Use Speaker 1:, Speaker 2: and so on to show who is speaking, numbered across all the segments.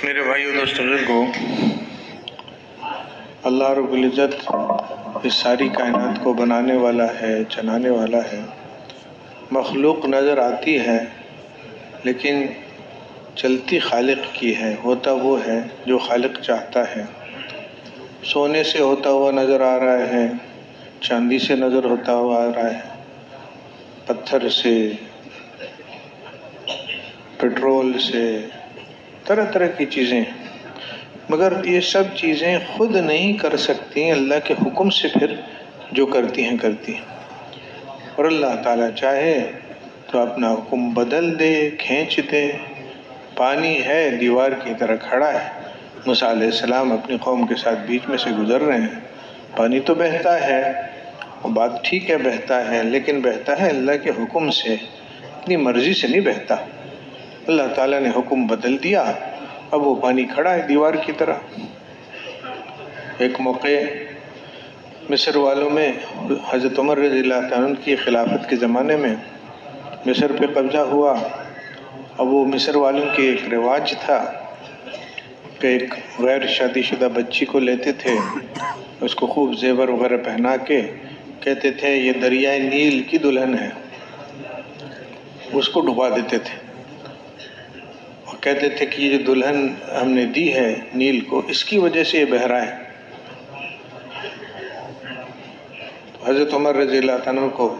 Speaker 1: میرے بھائیو دوستو بزرگو، اللہ رب العزت اس ساری کائنات کو بنانے والا ہے، چلانے والا ہے۔ مخلوق نظر آتی ہے لیکن چلتی خالق کی ہے، ہوتا وہ ہے جو خالق چاہتا ہے۔ سونے سے ہوتا ہوا نظر آ رہا ہے، چاندی سے نظر ہوتا ہوا آ رہا ہے، پتھر سے، پیٹرول سے، طرح طرح کی چیزیں، مگر یہ سب چیزیں خود نہیں کر سکتی، اللہ کے حکم سے پھر جو کرتی ہیں کرتی ہیں۔ اور اللہ تعالیٰ چاہے تو اپنا حکم بدل دے، کھینچ دے۔ پانی ہے دیوار کی طرح کھڑا ہے، موسیٰ علیہ السلام اپنی قوم کے ساتھ بیچ میں سے گزر رہے ہیں، پانی تو بہتا ہے، بات ٹھیک ہے بہتا ہے، لیکن بہتا ہے اللہ کے حکم سے، اپنی مرضی سے نہیں بہتا۔ اللہ تعالیٰ نے حکم بدل دیا، اب وہ پانی کھڑا ہے دیوار کی طرح۔ ایک موقع مصر والوں میں حضرت عمر رضی اللہ عنہ کی خلافت کے زمانے میں مصر پہ قبضہ ہوا۔ اب وہ مصر والوں کی ایک رواج تھا کہ ایک غیر شادی شدہ بچی کو لیتے تھے، اس کو خوب زیور وغیرہ پہنا کے کہتے تھے یہ دریائے نیل کی دلہن ہے، اس کو ڈبا دیتے تھے اور کہتے تھے کہ یہ جو دلہن ہم نے دی ہے نیل کو، اس کی وجہ سے یہ بہہ رہا ہے۔ تو حضرت عمر رضی اللہ عنہ کو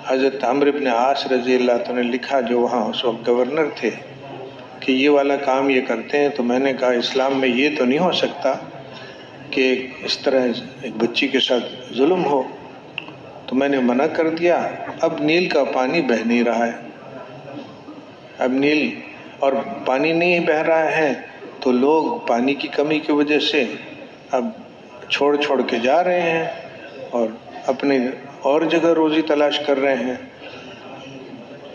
Speaker 1: حضرت عمرو بن عاص رضی اللہ عنہ نے لکھا، جو وہاں اس وقت گورنر تھے، کہ یہ والا کام یہ کرتے ہیں۔ تو میں نے کہا اسلام میں یہ تو نہیں ہو سکتا کہ اس طرح ایک بچی کے ساتھ ظلم ہو، تو میں نے منع کر دیا۔ اب نیل کا پانی بہہ نہیں رہا ہے، اب نیل اور پانی نہیں بہہ رہا ہے تو لوگ پانی کی کمی کی وجہ سے اب چھوڑ کے جا رہے ہیں اور اپنے اور جگہ روزی تلاش کر رہے ہیں۔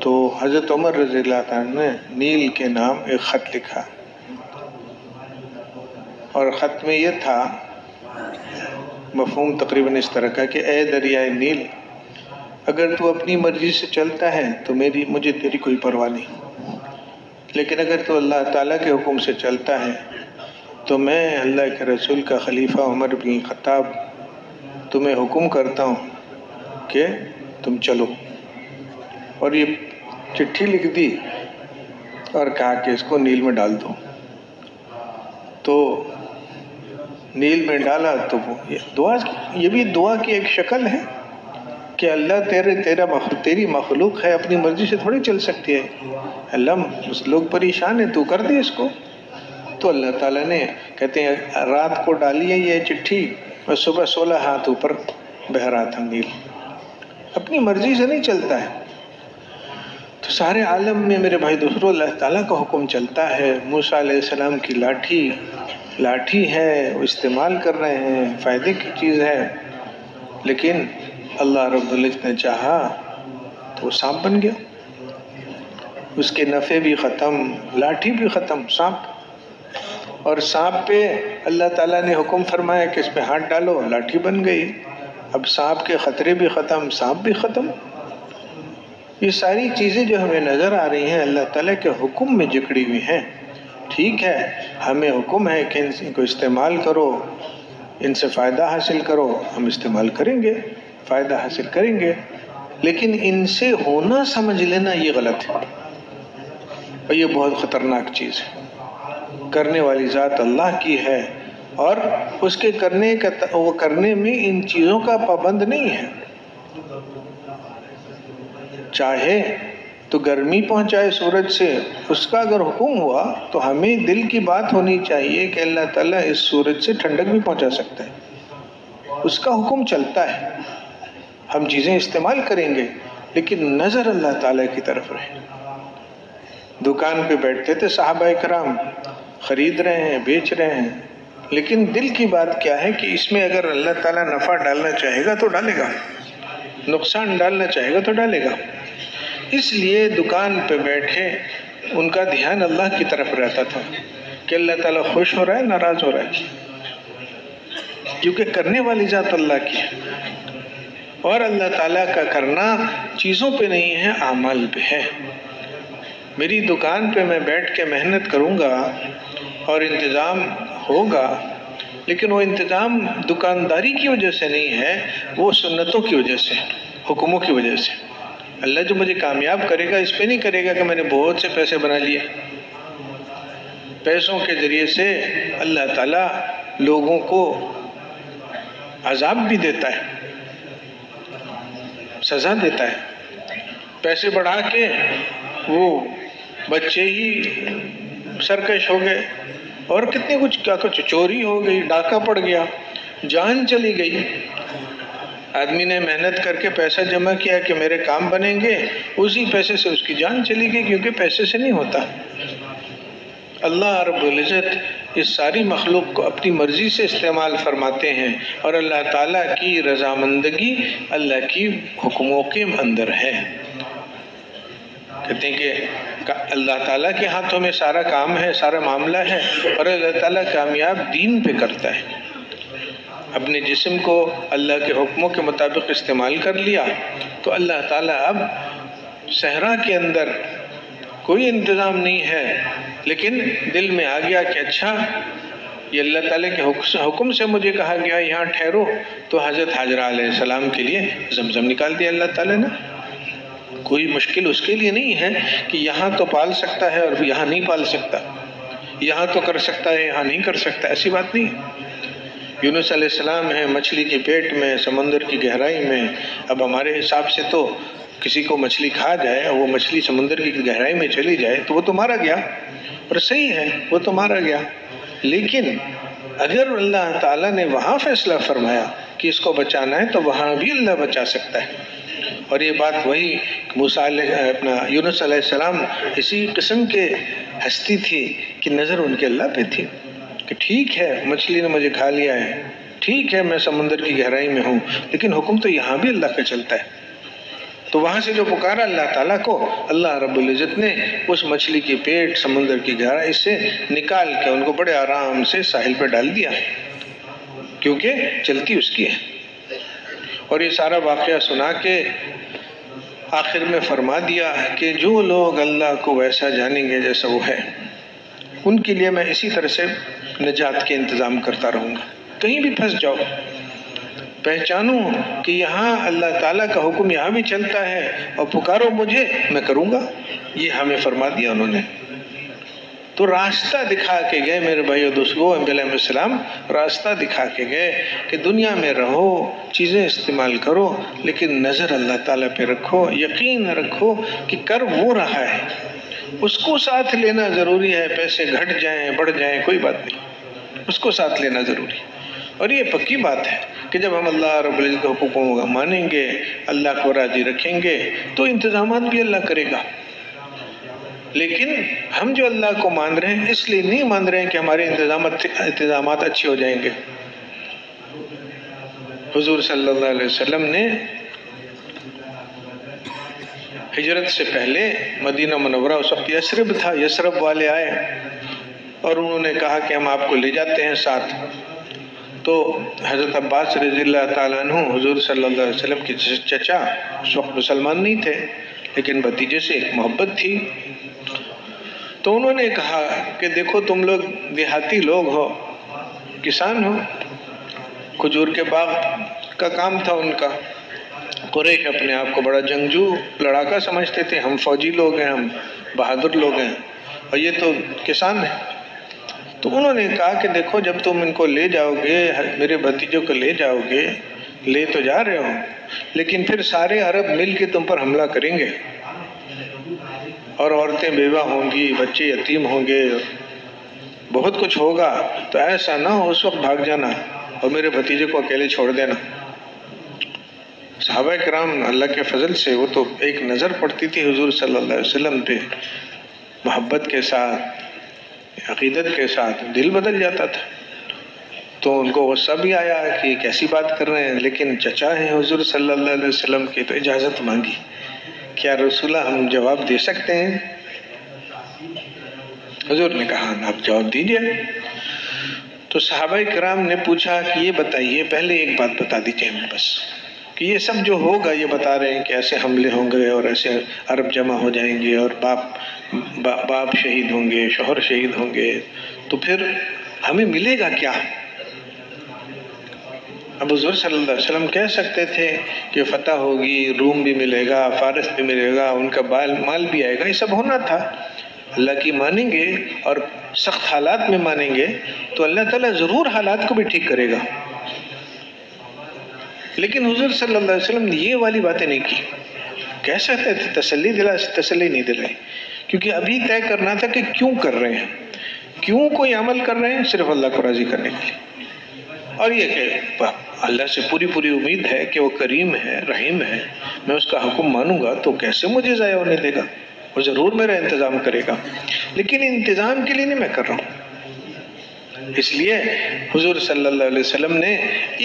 Speaker 1: تو حضرت عمر رضی اللہ عنہ نے نیل کے نام ایک خط لکھا، اور خط میں یہ تھا، مفہوم تقریباً اس طرح کا کہ اے دریائے نیل، اگر تو اپنی مرضی سے چلتا ہے تو مجھے تیری کوئی پرواہ نہیں، لیکن اگر تو اللہ تعالیٰ کے حکم سے چلتا ہے تو میں اللہ کے رسول کا خلیفہ عمر بن الخطاب تمہیں حکم کرتا ہوں کہ تم چلو۔ اور یہ چٹھی لکھ دی اور کہا کہ اس کو نیل میں ڈال دو۔ تو نیل میں ڈالا تو یہ بھی دعا کی ایک شکل ہے کہ اللہ تیری مخلوق ہے، اپنی مرضی سے تھوڑی چل سکتی ہے، اللہ لوگ پریشان ہیں، تو کر دے اس کو۔ تو اللہ تعالیٰ نے کہتے ہیں رات کو ڈالی ہے یہ چٹھی اور صبح 16 ہاتھ اوپر بہہ رہا تھا نیل، اپنی مرضی سے نہیں چلتا ہے۔ تو سارے عالم میں میرے بھائی دوستو اللہ تعالیٰ کا حکم چلتا ہے۔ موسیٰ علیہ السلام کی لاٹھی ہے، وہ استعمال کر رہے ہیں، فائدے کی چیز ہے، لیکن اللہ رب العزت نے چاہا تو وہ سانپ بن گیا، اس کے نفع بھی ختم، لاٹھی بھی ختم، سانپ۔ اور سانپ پہ اللہ تعالیٰ نے حکم فرمایا کہ اس پہ ہاتھ ڈالو، لاٹھی بن گئی۔ اب سانپ کے خطرے بھی ختم، سانپ بھی ختم۔ یہ ساری چیزیں جو ہمیں نظر آ رہی ہیں اللہ تعالیٰ کے حکم میں جکڑی ہوئی ہیں۔ ٹھیک ہے، ہمیں حکم ہے کہ ان کو استعمال کرو، ان سے فائدہ حاصل کرو، ہم استعمال کریں گے، فائدہ حاصل کریں گے، لیکن ان سے ہونا سمجھ لینا یہ غلط ہے، اور یہ بہت خطرناک چیز ہے۔ کرنے والی ذات اللہ کی ہے، اور اس کے کرنے میں ان چیزوں کا پابند نہیں ہے۔ چاہے تو گرمی پہنچائے سورج سے، اس کا اگر حکم ہوا تو ہمیں دل کی بات ہونی چاہیے کہ اللہ تعالیٰ اس سورج سے ٹھنڈک بھی پہنچا سکتا ہے، اس کا حکم چلتا ہے، ہم چیزیں استعمال کریں گے لیکن نظر اللہ تعالیٰ کی طرف رہے۔ دکان پہ بیٹھتے تھے صحابہ کرام، خرید رہے ہیں، بیچ رہے ہیں، لیکن دل کی بات کیا ہے کہ اس میں اگر اللہ تعالیٰ نفع ڈالنا چاہے گا تو ڈالے گا، نقصان ڈالنا چاہے گا تو ڈالے گا۔ اس لیے دکان پہ بیٹھے ان کا دھیان اللہ کی طرف رہتا تھا کہ اللہ تعالیٰ خوش ہو رہا ہے، ناراض ہو رہا ہے، کیونکہ کرنے والی ذات اللہ کی ہے، اور اللہ تعالیٰ کا کرنا چیزوں پہ نہیں ہے، اعمال پہ ہے۔ میری دکان پہ میں بیٹھ کے محنت کروں گا اور انتظام ہوگا، لیکن وہ انتظام دکانداری کی وجہ سے نہیں ہے، وہ سنتوں کی وجہ سے، حکموں کی وجہ سے۔ اللہ جو مجھے کامیاب کرے گا اس پہ نہیں کرے گا کہ میں نے بہت سے پیسے بنا لیے۔ پیسوں کے ذریعے سے اللہ تعالیٰ لوگوں کو عذاب بھی دیتا ہے، سزا دیتا ہے۔ پیسے بڑھا کے وہ بچے ہی سرکش ہو گئے، اور کتنے کچھ چوری ہو گئی، ڈاکہ پڑ گیا، جان چلی گئی۔ آدمی نے محنت کر کے پیسہ جمع کیا کہ میرے کام بنیں گے، اسی پیسے سے اس کی جان چلی گئی، کیونکہ پیسے سے نہیں ہوتا۔ اللہ رب العزت اس ساری مخلوق کو اپنی مرضی سے استعمال فرماتے ہیں، اور اللہ تعالیٰ کی رضامندگی اللہ کی حکموں کے اندر ہے۔ کہتے ہیں کہ اللہ تعالیٰ کے ہاتھوں میں سارا کام ہے، سارا معاملہ ہے، اور اللہ تعالیٰ کامیاب دین پہ کرتا ہے۔ اپنے جسم کو اللہ کے حکموں کے مطابق استعمال کر لیا تو اللہ تعالیٰ اب صحرا کے اندر کوئی انتظام نہیں ہے، لیکن دل میں آ گیا کہ اچھا یہ اللہ تعالیٰ کے حکم سے مجھے کہا گیا یہاں ٹھہرو، تو حضرت حاجرہ علیہ السلام کے لیے زمزم نکال دیا اللہ تعالیٰ نے۔ کوئی مشکل اس کے لیے نہیں ہے کہ یہاں تو پال سکتا ہے اور یہاں نہیں پال سکتا، یہاں تو کر سکتا ہے یہاں نہیں کر سکتا، ایسی بات نہیں ہے۔ یونس علیہ السلام ہے مچھلی کے پیٹ میں، سمندر کی گہرائی میں۔ اب ہمارے حساب سے تو کسی کو مچھلی کھا جائے، وہ مچھلی سمندر کی گہرائی میں چلی جائے تو وہ تو مارا گیا، اور صحیح ہے وہ تو مارا گیا، لیکن اگر اللہ تعالیٰ نے وہاں فیصلہ فرمایا کہ اس کو بچانا ہے تو وہاں بھی اللہ بچا سکتا ہے۔ اور یہ بات وہی یونس علیہ السلام اسی قسم کے ہستی تھی کہ نظر ان کے اللہ پہ تھی کہ ٹھیک ہے مچھلی نے مجھے کھا لیا ہے، ٹھیک ہے میں سمندر کی گہرائی میں ہوں، لیکن حکم تو یہاں بھی اللہ کا چلتا ہے۔ تو وہاں سے جو پکارا اللہ تعالیٰ کو، اللہ رب العزت نے اس مچھلی کے پیٹ، سمندر کی گہرائی سے نکال کے ان کو بڑے آرام سے ساحل پہ ڈال دیا، کیونکہ چلتی اس کی ہے۔ اور یہ سارا واقعہ سنا کے آخر میں فرما دیا کہ جو لوگ اللہ کو ویسا جانیں گے جیسا وہ ہے، ان کے لیے میں اسی طرح سے نجات کے انتظام کرتا رہوں گا۔ کہیں بھی پھنس جاؤ، پہچانو کہ یہاں اللہ تعالیٰ کا حکم یہاں بھی چلتا ہے، اور پکارو مجھے میں کروں گا، یہ ہمیں فرما دیا انہوں نے۔ تو راستہ دکھا کے گئے میرے بھائی اور دوستو، انبیاء علیہ السلام راستہ دکھا کے گئے کہ دنیا میں رہو، چیزیں استعمال کرو، لیکن نظر اللہ تعالیٰ پہ رکھو، یقین رکھو کہ کر وہ رہا ہے، اس کو ساتھ لینا ضروری ہے۔ پیسے گھٹ جائیں بڑھ جائیں کوئی بات نہیں، اس کو ساتھ لینا ضروری ہے۔ اور یہ پکی بات ہے کہ جب ہم اللہ رب العزت کے حکموں کو مانیں گے، اللہ کو راضی رکھیں گے، تو انتظامات بھی اللہ کرے گا۔ لیکن ہم جو اللہ کو مان رہے ہیں اس لیے نہیں مان رہے ہیں کہ ہمارے انتظامات اچھے ہو جائیں گے۔ حضور صلی اللہ علیہ وسلم نے ہجرت سے پہلے مدینہ منورہ، اس وقت یثرب تھا، یثرب والے آئے اور انہوں نے کہا کہ ہم آپ کو لے جاتے ہیں ساتھ۔ تو حضرت عباس رضی اللہ تعالیٰ عنہ حضور صلی اللہ علیہ وسلم کے چچا، اس وقت مسلمان نہیں تھے لیکن بھتیجے سے ایک محبت تھی، تو انہوں نے کہا کہ دیکھو تم لوگ دیہاتی لوگ ہو، کسان ہو، کھجور کے باغ کا کام تھا ان کا۔ قریش اپنے آپ کو بڑا جنگجو لڑاکا سمجھتے تھے، ہم فوجی لوگ ہیں، ہم بہادر لوگ ہیں، اور یہ تو کسان ہیں۔ تو انہوں نے کہا کہ دیکھو جب تم ان کو لے جاؤ گے، میرے بھتیجوں کو لے جاؤ گے، لے تو جا رہے ہو، لیکن پھر سارے عرب مل کے تم پر حملہ کریں گے، اور عورتیں بیوہ ہوں گی، بچے یتیم ہوں گے، بہت کچھ ہوگا، تو ایسا نہ ہو اس وقت بھاگ جانا اور میرے بھتیجے کو اکیلے چھوڑ دینا۔ صحابہ کرام اللہ کے فضل سے وہ تو ایک نظر پڑتی تھی حضور صلی اللہ علیہ وسلم پہ، محبت کے ساتھ، عقیدت کے ساتھ دل بدل جاتا تھا۔ تو ان کو غصہ بھی آیا کہ کیسی بات کر رہے ہیں، لیکن چچا ہیں حضور صلی اللہ علیہ وسلم کے، تو اجازت مانگی، کیا رسول اللہ ہم جواب دے سکتے ہیں؟ حضور نے کہا آپ جواب دیجئے۔ تو صحابہ کرام نے پوچھا کہ یہ بتائیے، پہلے ایک بات بتا دیجئے ہمیں بس، کہ یہ سب جو ہوگا، یہ بتا رہے ہیں کہ ایسے حملے ہوں گے اور ایسے عرب جمع ہو جائیں گے اور باپ باپ شہید ہوں گے، شوہر شہید ہوں گے، تو پھر ہمیں ملے گا کیا؟ اب حضور صلی اللہ علیہ وسلم کہہ سکتے تھے کہ فتح ہوگی، روم بھی ملے گا، فارس بھی ملے گا، ان کا مال بھی آئے گا، یہ سب ہونا تھا۔ اللہ کی مانیں گے اور سخت حالات میں مانیں گے تو اللہ تعالیٰ ضرور حالات کو بھی ٹھیک کرے گا۔ لیکن حضور صلی اللہ علیہ وسلم نے یہ والی باتیں نہیں کی۔ کہہ سکتے تھے تسلی نہیں دلائی، کیونکہ ابھی طے کرنا تھا کہ کیوں کر رہے ہیں، کیوں کوئی عمل کر رہے ہیں، صرف اللہ کو راضی کرنے کے لیے، اور یہ کہ اللہ سے پوری امید ہے کہ وہ کریم ہے، رحیم ہے، میں اس کا حکم مانوں گا تو کیسے مجھے ضائع ہونے دے گا، وہ ضرور میرا انتظام کرے گا، لیکن انتظام کے لیے نہیں میں کر رہا ہوں۔ اس لیے حضور صلی اللہ علیہ وسلم نے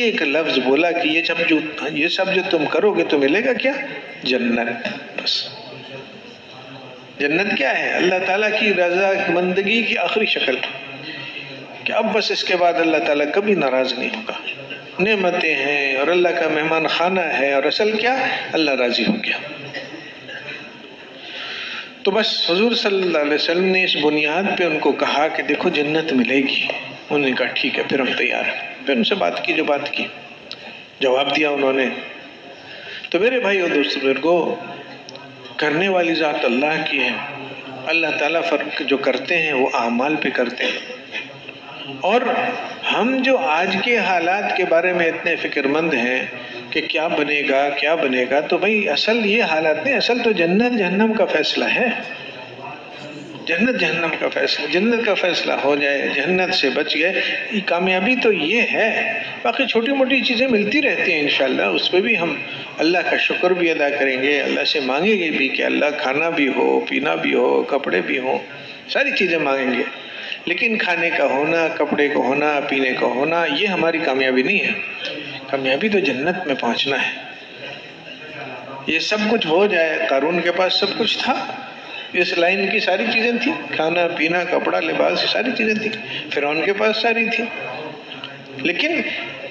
Speaker 1: ایک لفظ بولا کہ یہ سب جو تم کرو گے تو ملے گا کیا؟ جنت۔ بس جنت کیا ہے؟ اللہ تعالیٰ کی رضا مندگی کی آخری شکل، کہ اب بس اس کے بعد اللہ تعالیٰ کبھی ناراض نہیں ہوگا، نعمتیں ہیں اور اللہ کا مہمان خانہ ہے، اور اصل کیا؟ اللہ راضی ہو گیا۔ تو بس حضور صلی اللہ علیہ وسلم نے اس بنیاد پہ ان کو کہا کہ دیکھو جنت ملے گی۔ انہوں نے کہا ٹھیک ہے، پھر ہم تیار ہیں۔ پھر ان سے بات کی، جو بات کی، جواب دیا انہوں نے۔ تو میرے بھائی اور دوست بزرگو، کرنے والی ذات اللہ کی ہے۔ اللہ تعالیٰ فرق جو کرتے ہیں وہ اعمال پہ کرتے ہیں، اور ہم جو آج کے حالات کے بارے میں اتنے فکر مند ہیں کہ کیا بنے گا، تو بھائی اصل یہ حالات نہیں، اصل تو جنت جہنم کا فیصلہ ہے۔ جنت جہنم کا فیصلہ، جنت کا فیصلہ ہو جائے، جہنت سے بچ گئے، یہ کامیابی تو یہ ہے۔ باقی چھوٹی موٹی چیزیں ملتی رہتی ہیں انشاءاللہ، اس پہ بھی ہم اللہ کا شکر بھی ادا کریں گے، اللہ سے مانگیں گے بھی کہ اللہ کھانا بھی ہو، پینا بھی ہو، کپڑے بھی ہوں، ساری چیزیں مانگیں گے، لیکن کھانے کا ہونا، کپڑے کو ہونا، پینے کو ہونا، یہ ہماری کامیابی نہیں ہے۔ کامیابی تو جنت میں پہنچنا ہے۔ یہ سب کچھ ہو جائے، قارون کے پاس سب کچھ تھا، اس لائن کی ساری چیزیں تھیں، کھانا پینا کپڑا لباس ساری چیزیں تھیں، فرعون کے پاس ساری تھی، لیکن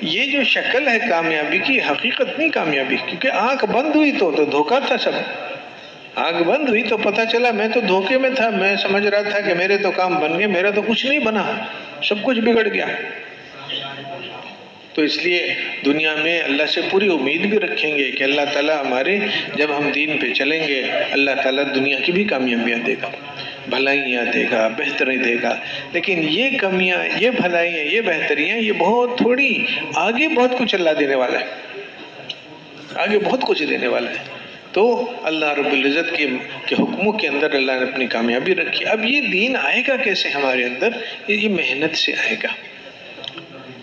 Speaker 1: یہ جو شکل ہے کامیابی کی، حقیقت نہیں کامیابی، کیونکہ آنکھ بند ہوئی تو دھوکہ تھا سب۔ آنکھ بند ہوئی تو پتہ چلا میں تو دھوکے میں تھا، میں سمجھ رہا تھا کہ میرے تو کام بن گئے، میرا تو کچھ نہیں بنا، سب کچھ بگڑ گیا۔ تو اس لیے دنیا میں اللہ سے پوری امید بھی رکھیں گے کہ اللہ تعالیٰ ہمارے، جب ہم دین پہ چلیں گے، اللہ تعالیٰ دنیا کی بھی کامیابیاں دے گا، بھلائیاں دے گا، بہتری دے گا، لیکن یہ کمیاں، یہ بھلائیاں، یہ بہتریاں، یہ بہت تھوڑی، آگے بہت کچھ اللہ دینے والا ہے، آگے بہت کچھ دینے والا ہے۔ تو اللہ رب العزت کے حکموں کے اندر اللہ نے اپنی کامیابی رکھی۔ اب یہ دین آئے گا کیسے ہمارے اندر؟ یہ محنت سے آئے گا۔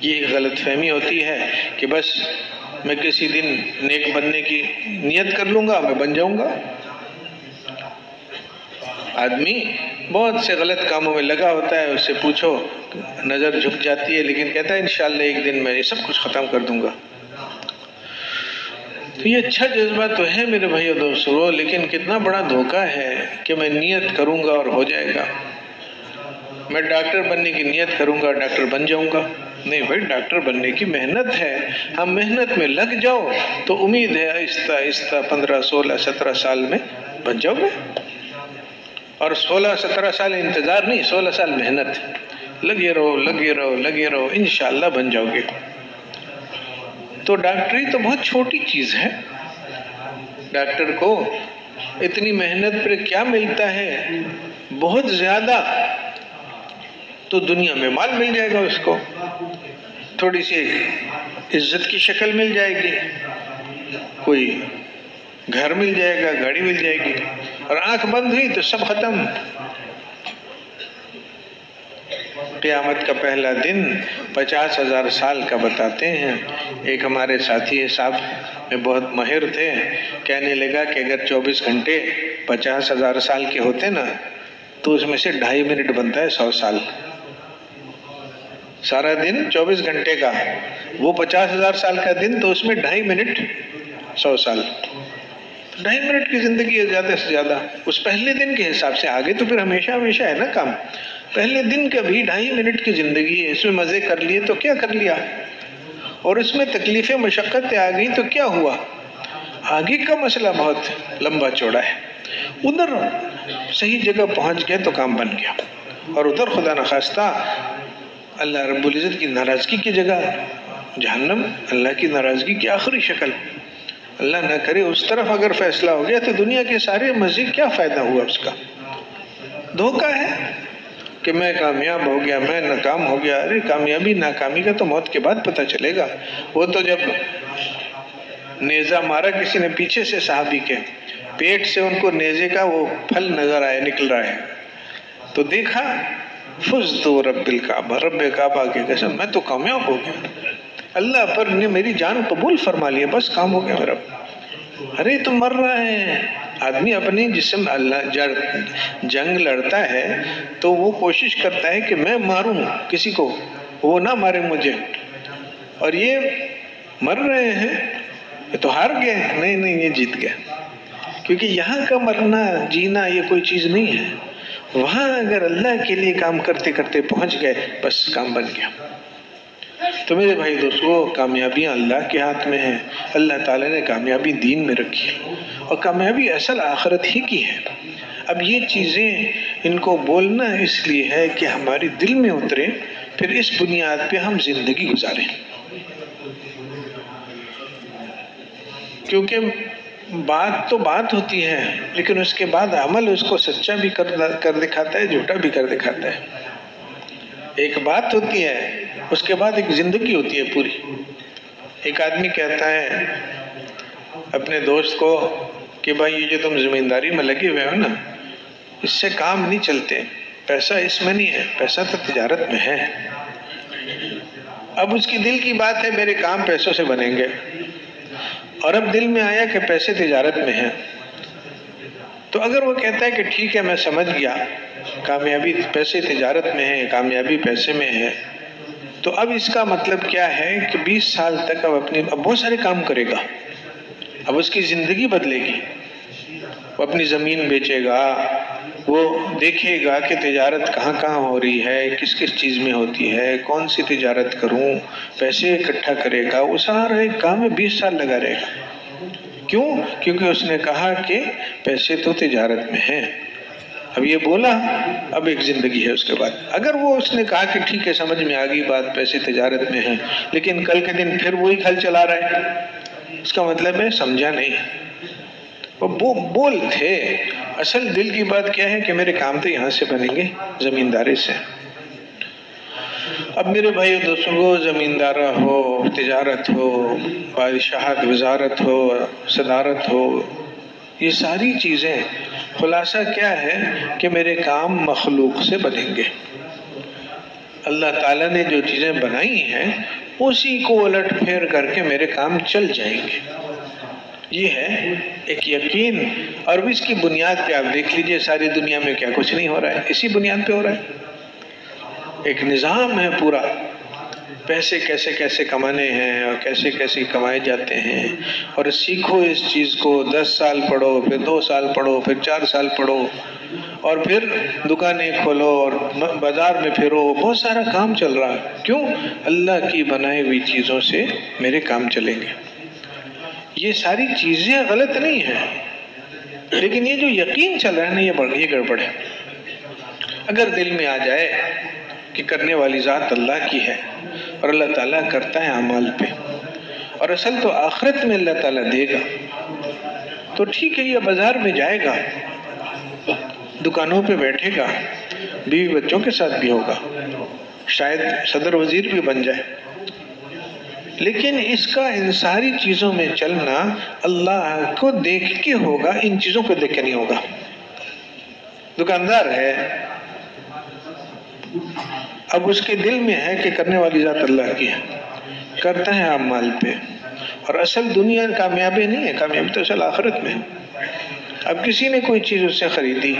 Speaker 1: یہ غلط فہمی ہوتی ہے کہ بس میں کسی دن نیک بننے کی نیت کر لوں گا، میں بن جاؤں گا۔ آدمی بہت سے غلط کاموں میں لگا ہوتا ہے، اس سے پوچھو نظر جھک جاتی ہے، لیکن کہتا ہے انشاءاللہ ایک دن میں یہ سب کچھ ختم کر دوں گا۔ تو یہ اچھا جذبہ تو ہے میرے بھائیو دوستو، لیکن کتنا بڑا دھوکہ ہے کہ میں نیت کروں گا اور ہو جائے گا، میں ڈاکٹر بننے کی نیت کروں گا، ڈاکٹر بن جاؤں گا۔ نہیں بھائی، ڈاکٹر بننے کی محنت ہے، ہم محنت میں لگ جاؤ تو امید ہے آہستہ آہستہ 15 16 17 سال میں بن جاؤ گے، اور 16 17 سال انتظار نہیں، 16 سال محنت، لگے رہو لگے رہو لگے رہو، انشاءاللہ بن جاؤ گے۔ تو ڈاکٹری تو بہت چھوٹی چیز ہے، ڈاکٹر کو اتنی محنت پر کیا ملتا ہے؟ بہت زیادہ، تو دنیا میں مال مل جائے گا اس کو، تھوڑی سی عزت کی شکل مل جائے گی، کوئی گھر مل جائے گا، گاڑی مل جائے گی، اور آنکھ بند ہوئی تو سب ختم۔ قیامت کا پہلا دن 50,000 سال کا بتاتے ہیں۔ ایک ہمارے ساتھی صاحب میں بہت ماہر تھے، کہنے لگا کہ اگر 24 گھنٹے 50,000 سال کے ہوتے نا تو اس میں سے 2.5 منٹ بنتا ہے 100 سال۔ سارا دن 24 گھنٹے کا، وہ 50,000 سال کا دن، تو اس میں 2.5 منٹ 100 سال، 2.5 منٹ کی زندگی ہے زیادہ سے زیادہ اس پہلے دن کے حساب سے۔ آگے تو پھر ہمیشہ ہمیشہ ہے نا کام، پہلے دن کا بھی 2.5 منٹ کی زندگی ہے، اس میں مزے کر لیے تو کیا کر لیا، اور اس میں تکلیفیں مشقتیں آ گئی تو کیا ہوا؟ آگے کا مسئلہ بہت لمبا چوڑا ہے۔ ادھر صحیح جگہ پہنچ گئے تو کام بن گیا، اور ادھر خدا نخواستہ اللہ رب العزت کی ناراضگی کی جگہ جہنم، اللہ کی ناراضگی کی آخری شکل، اللہ نہ کرے اس طرف اگر فیصلہ ہو گیا تو دنیا کے سارے مزے کیا فائدہ ہوا اس کا؟ دھوکہ ہے کہ میں کامیاب ہو گیا، میں ناکام ہو گیا۔ ارے کامیابی ناکامی کا تو موت کے بعد پتہ چلے گا۔ وہ تو جب نیزہ مارا کسی نے پیچھے سے صحابی کے، پیٹ سے ان کو نیزے کا وہ پھل نظر آیا، نکل رہا ہے، تو دیکھا فزت رب الکعبہ، رب کعبہ کی قسم میں تو کامیاب ہو گیا، اللہ پر نے میری جان قبول فرما لیا، بس کام ہو گیا میرا۔ ارے تو مر رہا ہے آدمی، اپنی جسم اللہ جنگ لڑتا ہے تو وہ کوشش کرتا ہے کہ میں ماروں کسی کو، وہ نہ مارے مجھے، اور یہ مر رہے ہیں، یہ تو ہار گئے، نہیں یہ جیت گئے، کیونکہ یہاں کا مرنا جینا یہ کوئی چیز نہیں ہے، وہاں اگر اللہ کے لیے کام کرتے کرتے پہنچ گئے بس کام بن گیا۔ تو میرے بھائی دوستو، کامیابیاں اللہ کے ہاتھ میں ہیں، اللہ تعالیٰ نے کامیابی دین میں رکھی ہے، اور کامیابی اصل آخرت ہی کی ہے۔ اب یہ چیزیں ان کو بولنا اس لیے ہے کہ ہماری دل میں اترے، پھر اس بنیاد پہ ہم زندگی گزاریں، کیونکہ بات تو بات ہوتی ہے لیکن اس کے بعد عمل اس کو سچا بھی کر دکھاتا ہے، جھوٹا بھی کر دکھاتا ہے۔ ایک بات ہوتی ہے، اس کے بعد ایک زندگی ہوتی ہے پوری۔ ایک آدمی کہتا ہے اپنے دوست کو کہ بھائی یہ جو تم زمینداری میں لگے ہوئے ہو نا، اس سے کام نہیں چلتے، پیسہ اس میں نہیں ہے، پیسہ تو تجارت میں ہے۔ اب اس کی دل کی بات ہے میرے کام پیسوں سے بنیں گے، اور اب دل میں آیا کہ پیسے تجارت میں ہیں، تو اگر وہ کہتا ہے کہ ٹھیک ہے میں سمجھ گیا، کامیابی پیسے تجارت میں ہے، کامیابی پیسے میں ہے، تو اب اس کا مطلب کیا ہے کہ 20 سال تک اب بہت سارے کام کرے گا، اب اس کی زندگی بدلے گی، وہ اپنی زمین بیچے گا، وہ دیکھے گا کہ تجارت کہاں کہاں ہو رہی ہے، کس کس چیز میں ہوتی ہے، کون سی تجارت کروں، پیسے اکٹھا کرے گا، وہ سارا ایک کام میں 20 سال لگا رہے گا۔ کیوں؟ کیونکہ اس نے کہا کہ پیسے تو تجارت میں ہیں۔ اب یہ بولا، اب ایک زندگی ہے اس کے بعد۔ اگر وہ اس نے کہا کہ ٹھیک ہے سمجھ میں آگئی بات، پیسے تجارت میں ہیں، لیکن کل کے دن پھر وہی کھل چلا رہا ہے، اس کا مطلب ہے سمجھا نہیں۔ وہ بول تھے، اصل دل کی بات کیا ہے کہ میرے کام تو یہاں سے بنیں گے، زمینداری سے۔ اب میرے بھائی دوستوں کو، زمیندارہ ہو، تجارت ہو، بادشاہت، وزارت ہو، صدارت ہو، یہ ساری چیزیں خلاصہ کیا ہے کہ میرے کام مخلوق سے بنیں گے۔ اللہ تعالیٰ نے جو چیزیں بنائی ہیں اسی کو الٹ پھیر کر کے میرے کام چل جائیں گے، یہ ہے ایک یقین۔ اور اس کی بنیاد پہ آپ دیکھ لیجئے ساری دنیا میں کیا کچھ نہیں ہو رہا ہے، اسی بنیاد پہ ہو رہا ہے۔ ایک نظام ہے پورا، پیسے کیسے کیسے کمانے ہیں اور کیسے کیسے کمائے جاتے ہیں، اور سیکھو اس چیز کو، 10 سال پڑھو، پھر 2 سال پڑھو، پھر 4 سال پڑھو، اور پھر دکانیں کھولو اور بازار میں پھرو، بہت سارا کام چل رہا ہے۔ کیوں؟ اللہ کی بنائی ہوئی چیزوں سے میرے کام چلیں گے۔ یہ ساری چیزیں غلط نہیں ہیں، لیکن یہ جو یقین چل رہا ہے نا، یہ گڑبڑ ہے۔ اگر دل میں آ جائے کہ کرنے والی ذات اللہ کی ہے اور اللہ تعالیٰ کرتا ہے اعمال پہ، اور اصل تو آخرت میں اللہ تعالیٰ دے گا، تو ٹھیک ہے، یہ بازار میں جائے گا، دکانوں پہ بیٹھے گا، بیوی بچوں کے ساتھ بھی ہوگا، شاید صدر وزیر بھی بن جائے، لیکن اس کا ان ساری چیزوں میں چلنا اللہ کو دیکھ کے ہوگا، ان چیزوں کو دیکھ کے نہیں ہوگا۔ دکاندار ہے، اب اس کے دل میں ہے کہ کرنے والی ذات اللہ کی ہے، کرتا ہے اعمال پہ، اور اصل دنیا کامیابی نہیں ہے، کامیابی تو اصل آخرت میں۔ اب کسی نے کوئی چیز اس سے خریدی،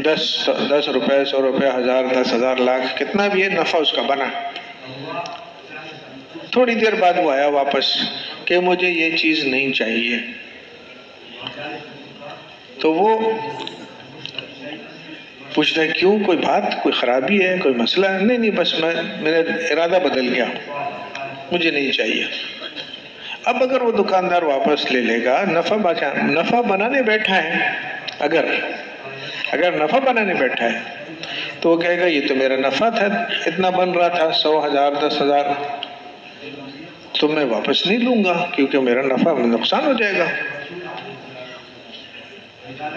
Speaker 1: 10 روپے، 100 روپے، 1000، 10,000، لاکھ، کتنا بھی ہے، نفع اس کا بنا۔ تھوڑی دیر بعد وہ آیا واپس کہ مجھے یہ چیز نہیں چاہیے، تو وہ پوچھتا ہے کیوں، کوئی بات، کوئی خرابی ہے، کوئی مسئلہ ہے؟ نہیں بس میرا ارادہ بدل گیا، مجھے نہیں چاہیے۔ اب اگر وہ دکاندار واپس لے لے گا، نفع بنانے بیٹھا ہے، اگر اگر نفع بنانے بیٹھا ہے تو وہ کہے گا یہ تو میرا نفع تھا، اتنا بن رہا تھا 100,000 10,000، تو میں واپس نہیں لوں گا کیونکہ میرا نفع میں نقصان ہو جائے گا،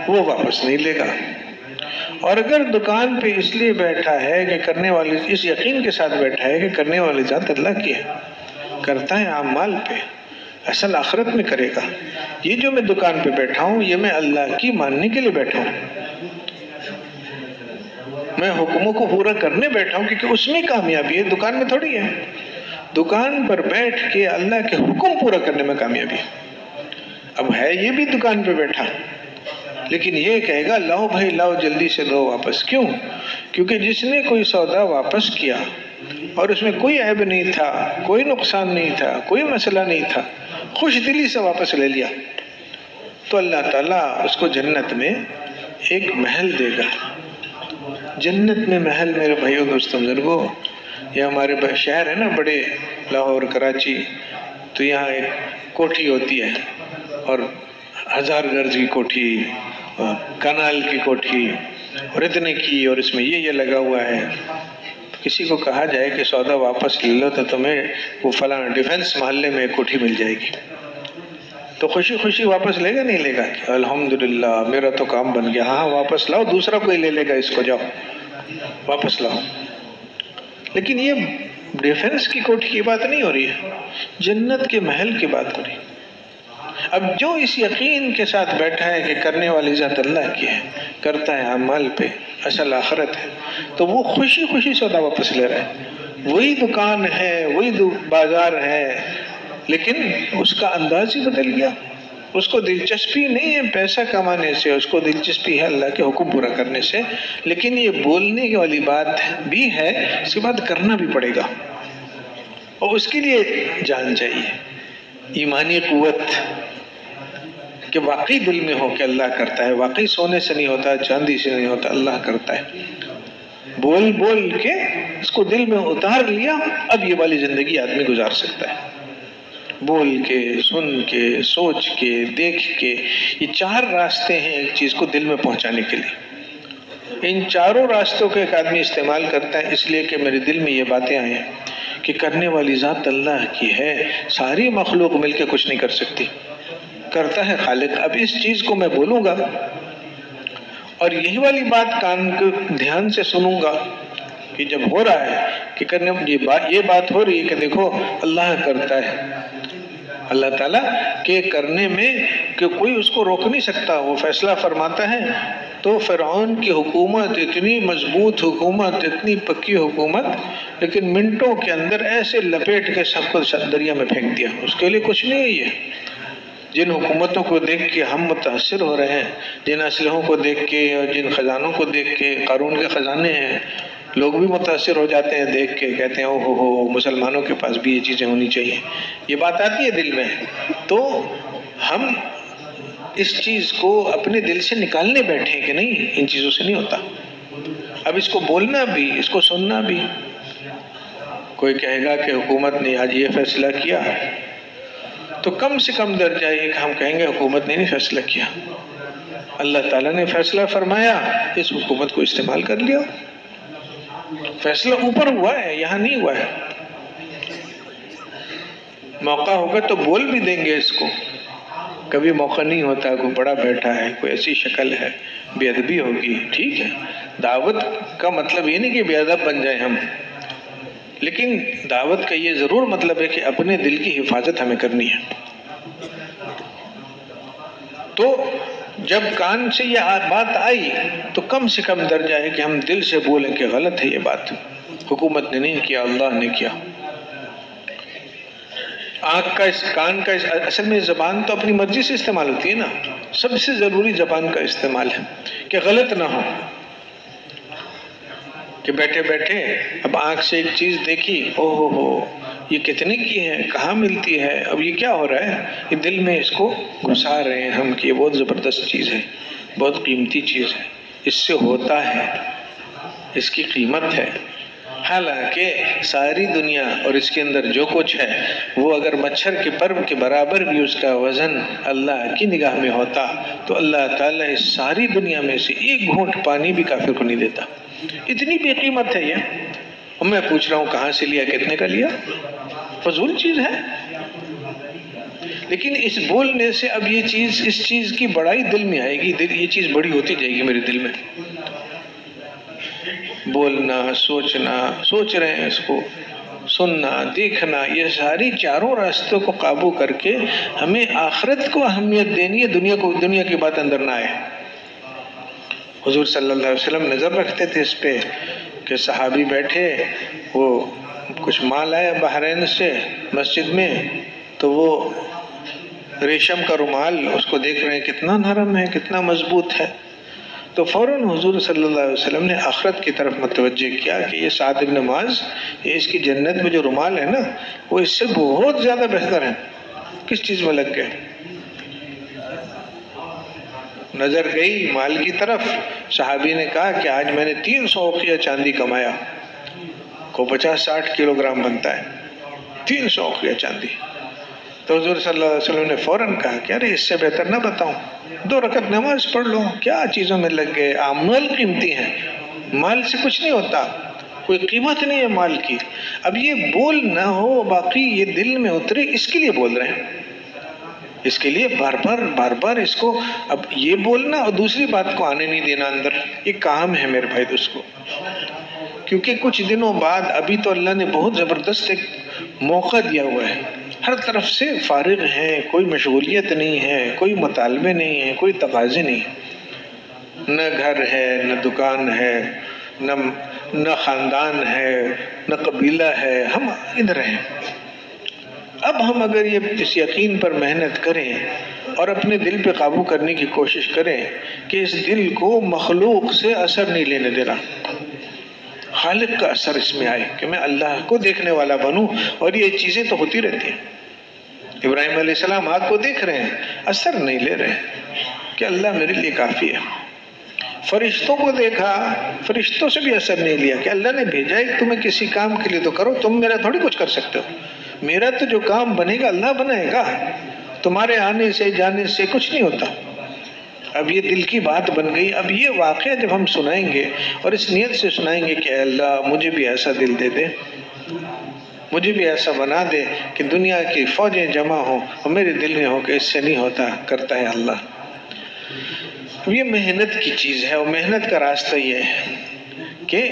Speaker 1: وہ واپس نہیں لے گا۔ اور اگر دکان پہ اس لیے بیٹھا ہے کہ کرنے والی، اس یقین کے ساتھ بیٹھا ہے کہ کرنے والی ذات اللہ کی ہے، کرتا ہے عام مال پہ، اصل آخرت میں کرے گا۔ یہ جو میں دکان پہ بیٹھا ہوں یہ میں اللہ کی ماننے کے لیے بیٹھا ہوں، میں حکموں کو پورا کرنے بیٹھا ہوں، کیونکہ اس میں کامیابی ہے، دکان میں تھوڑی ہے۔ دکان پر بیٹھ کے اللہ کے حکم پورا کرنے میں کامیابی ہے۔ اب ہے یہ بھی دکان پہ بیٹھا، لیکن یہ کہے گا لاؤ بھائی لاؤ، جلدی سے دو واپس۔ کیوں؟ کیونکہ جس نے کوئی سودا واپس کیا اور اس میں کوئی عیب نہیں تھا، کوئی نقصان نہیں تھا، کوئی مسئلہ نہیں تھا، خوش دلی سے واپس لے لیا، تو اللہ تعالیٰ اس کو جنت میں ایک محل دے گا۔ جنت میں محل، میرے بھائیوں دوستوں بزرگوں، یہ ہمارے شہر ہے نا بڑے، لاہور کراچی، تو یہاں ایک کوٹھی ہوتی ہے، اور 1000 گز کی کوٹھی، کنال کی کوٹھی، اور اتنے کی، اور اس میں یہ لگا ہوا ہے۔ کسی کو کہا جائے کہ سودا واپس لے لو تو تمہیں وہ فلاں ڈیفنس محلے میں ایک کوٹھی مل جائے گی، تو خوشی خوشی واپس لے گا نہیں لے گا کہ الحمدللہ میرا تو کام بن گیا، ہاں واپس لاؤ، دوسرا کوئی لے لے گا اس کو، جاؤ واپس لاؤ۔ لیکن یہ ڈیفنس کی کوٹھی کی بات نہیں ہو رہی ہے، جنت کے محل کی بات ہو رہی ہے۔ اب جو اس یقین کے ساتھ بیٹھا ہے کہ کرنے والی ذات اللہ کی ہے، کرتا ہے اعمال پہ، اصل آخرت ہے، تو وہ خوشی خوشی سودا واپس لے رہا ہے۔ وہی دکان ہے، وہی بازار ہے، لیکن اس کا انداز ہی بدل گیا۔ اس کو دلچسپی نہیں ہے پیسہ کمانے سے، اس کو دلچسپی ہے اللہ کے حکم پورا کرنے سے۔ لیکن یہ بولنے والی بات بھی ہے، اس کے بعد کرنا بھی پڑے گا، اور اس کے لیے جان چاہیے، ایمانی قوت، کہ واقعی دل میں ہو کہ اللہ کرتا ہے، واقعی سونے سے نہیں ہوتا، چاندی سے نہیں ہوتا، اللہ کرتا ہے۔ بول بول کے اس کو دل میں اتار لیا، اب یہ والی زندگی آدمی گزار سکتا ہے۔ بول کے، سن کے، سوچ کے، دیکھ کے، یہ 4 راستے ہیں ایک چیز کو دل میں پہنچانے کے لیے۔ ان چاروں راستوں کو ایک آدمی استعمال کرتا ہے، اس لیے کہ میرے دل میں یہ باتیں آئیں کہ کرنے والی ذات اللہ کی ہے، ساری مخلوق مل کے کچھ نہیں کر سکتی، کرتا ہے خالق۔ اب اس چیز کو میں بولوں گا اور یہی والی بات کان کو دھیان سے سنوں گا کہ جب ہو رہا ہے کہ کرنے یہ بات ہو رہی ہے کہ دیکھو اللہ کرتا ہے، اللہ تعالیٰ کے کرنے میں کہ کوئی اس کو روک نہیں سکتا، وہ فیصلہ فرماتا ہے۔ تو فرعون کی حکومت اتنی مضبوط حکومت، اتنی پکی حکومت، لیکن منٹوں کے اندر ایسے لپیٹ کے سب کو دریا میں پھینک دیا، اس کے لیے کچھ نہیں ہے۔ یہ جن حکومتوں کو دیکھ کے ہم متاثر ہو رہے ہیں، جن اسلحوں کو دیکھ کے اور جن خزانوں کو دیکھ کے، قارون کے خزانے ہیں، لوگ بھی متاثر ہو جاتے ہیں دیکھ کے، کہتے ہیں اوہ ہو مسلمانوں کے پاس بھی یہ چیزیں ہونی چاہیے، یہ بات آتی ہے دل میں۔ تو ہم اس چیز کو اپنے دل سے نکالنے بیٹھے ہیں کہ نہیں، ان چیزوں سے نہیں ہوتا۔ اب اس کو بولنا بھی، اس کو سننا بھی۔ کوئی کہے گا کہ حکومت نے آج یہ فیصلہ کیا، تو کم سے کم درجہ یہ کہ ہم کہیں گے حکومت نے نہیں فیصلہ کیا، اللہ تعالیٰ نے فیصلہ فرمایا، اس حکومت کو استعمال کر لیا۔ فیصلہ اوپر ہوا ہے، یہاں نہیں ہوا ہے۔ موقع ہوگا تو بول بھی دیں گے اس کو، کبھی موقع نہیں ہوتا، کوئی بڑا بیٹھا ہے، کوئی ایسی شکل ہے، بے ادبی ہوگی، ٹھیک ہے۔ دعوت کا مطلب یہ نہیں کہ بے ادب بن جائیں ہم، لیکن دعوت کا یہ ضرور مطلب ہے کہ اپنے دل کی حفاظت ہمیں کرنی ہے۔ تو جب کان سے یہ بات آئی تو کم سے کم درجہ ہے کہ ہم دل سے بولیں کہ غلط ہے یہ بات، حکومت نے نہیں کیا، اللہ نے کیا۔ آنکھ کا، اس کان کا، اصل میں زبان تو اپنی مرضی سے استعمال ہوتی ہے نا، سب سے ضروری زبان کا استعمال ہے کہ غلط نہ ہو، کہ بیٹھے بیٹھے اب آنکھ سے ایک چیز دیکھی، اوہ ہو یہ کتنے کی ہے، کہاں ملتی ہے، اب یہ کیا ہو رہا ہے، یہ دل میں اس کو گھسا رہے ہیں ہم کہ یہ بہت زبردست چیز ہے، بہت قیمتی چیز ہے، اس سے ہوتا ہے، اس کی قیمت ہے۔ حالانکہ ساری دنیا اور اس کے اندر جو کچھ ہے وہ اگر مچھر کے پر کے برابر بھی اس کا وزن اللہ کی نگاہ میں ہوتا تو اللہ تعالیٰ اس ساری دنیا میں سے ایک گھونٹ پانی بھی کافر کو نہیں دیتا. اتنی بے قیمت ہے یہ. اور میں پوچھ رہا ہوں کہاں سے لیا, کتنے کا لیا؟ فضول چیز ہے. لیکن اس بولنے سے اب یہ چیز, اس چیز کی بڑائی دل میں آئے گی, یہ چیز بڑی ہوتی جائے گی میرے دل میں. بولنا, سوچنا, سوچ رہے ہیں اس کو, سننا, دیکھنا, یہ ساری چاروں راستوں کو قابو کر کے ہمیں آخرت کو اہمیت دینی ہے, دنیا کی بات اندر نہ آئے. حضور صلی اللہ علیہ وسلم نظر رکھتے تھے اس پہ کہ صحابی بیٹھے, وہ کچھ مال آیا بحرین سے مسجد میں, تو وہ ریشم کا رومال اس کو دیکھ رہے ہیں کتنا نرم ہے, کتنا مضبوط ہے. تو فوراً حضور صلی اللہ علیہ وسلم نے آخرت کی طرف متوجہ کیا کہ یہ سعد بن معاذ, یہ اس کی جنت میں جو رومال ہے نا وہ اس سے بہت زیادہ بہتر ہے. کس چیز میں لگ گئے؟ نظر گئی مال کی طرف. صحابی نے کہا کہ آج میں نے 300 اوقیہ چاندی کمایا, کو 50-60 کلو گرام بنتا ہے, 300 اوقیہ چاندی. تو حضور صلی اللہ علیہ وسلم نے فوراً کہا کہ ارے اس سے بہتر نہ بتاؤں, 2 رکعت نماز پڑھ لو, کیا چیزوں میں لگ گئے, اعمال قیمتی ہیں, مال سے کچھ نہیں ہوتا, کوئی قیمت نہیں ہے مال کی. اب یہ بول نہ ہو, باقی یہ دل میں اترے, اس کے لیے بول رہے ہیں, اس کے لیے بار بار اس کو اب یہ بولنا اور دوسری بات کو آنے نہیں دینا اندر, یہ کام ہے میرے بھائی دوست کو. کیونکہ کچھ دنوں بعد, ابھی تو اللہ نے بہت زبردست ایک موقع دیا ہوا ہے, ہر طرف سے فارغ ہیں, کوئی مشغولیت نہیں ہے, کوئی مطالبے نہیں ہیں, کوئی تقاضے نہیں, نہ گھر ہے, نہ دکان ہے, نہ خاندان ہے, نہ قبیلہ ہے, ہم ادھر ہیں. اب ہم اگر یہ اس یقین پر محنت کریں اور اپنے دل پہ قابو کرنے کی کوشش کریں کہ اس دل کو مخلوق سے اثر نہیں لینے دینا, خالق کا اثر اس میں آئے کہ میں اللہ کو دیکھنے والا بنوں. اور یہ چیزیں تو ہوتی رہتی ہیں. ابراہیم علیہ السلام آگ کو دیکھ رہے ہیں, اثر نہیں لے رہے ہیں کہ اللہ میرے لیے کافی ہے. فرشتوں کو دیکھا, فرشتوں سے بھی اثر نہیں لیا کہ اللہ نے بھیجا ہے تمہیں کسی کام کے لیے تو کرو, تم میرا تھوڑی کچھ کر سکتے ہو, میرا تو جو کام بنے گا اللہ بنائے گا, تمہارے آنے سے جانے سے کچھ نہیں ہوتا. اب یہ دل کی بات بن گئی. اب یہ واقعہ جب ہم سنائیں گے اور اس نیت سے سنائیں گے کہ اللہ مجھے بھی ایسا دل دے دے, مجھے بھی ایسا بنا دے کہ دنیا کی فوجیں جمع ہوں اور میرے دل میں ہو کہ اس سے نہیں ہوتا, کرتا ہے اللہ. یہ محنت کی چیز ہے, اور محنت کا راستہ یہ ہے کہ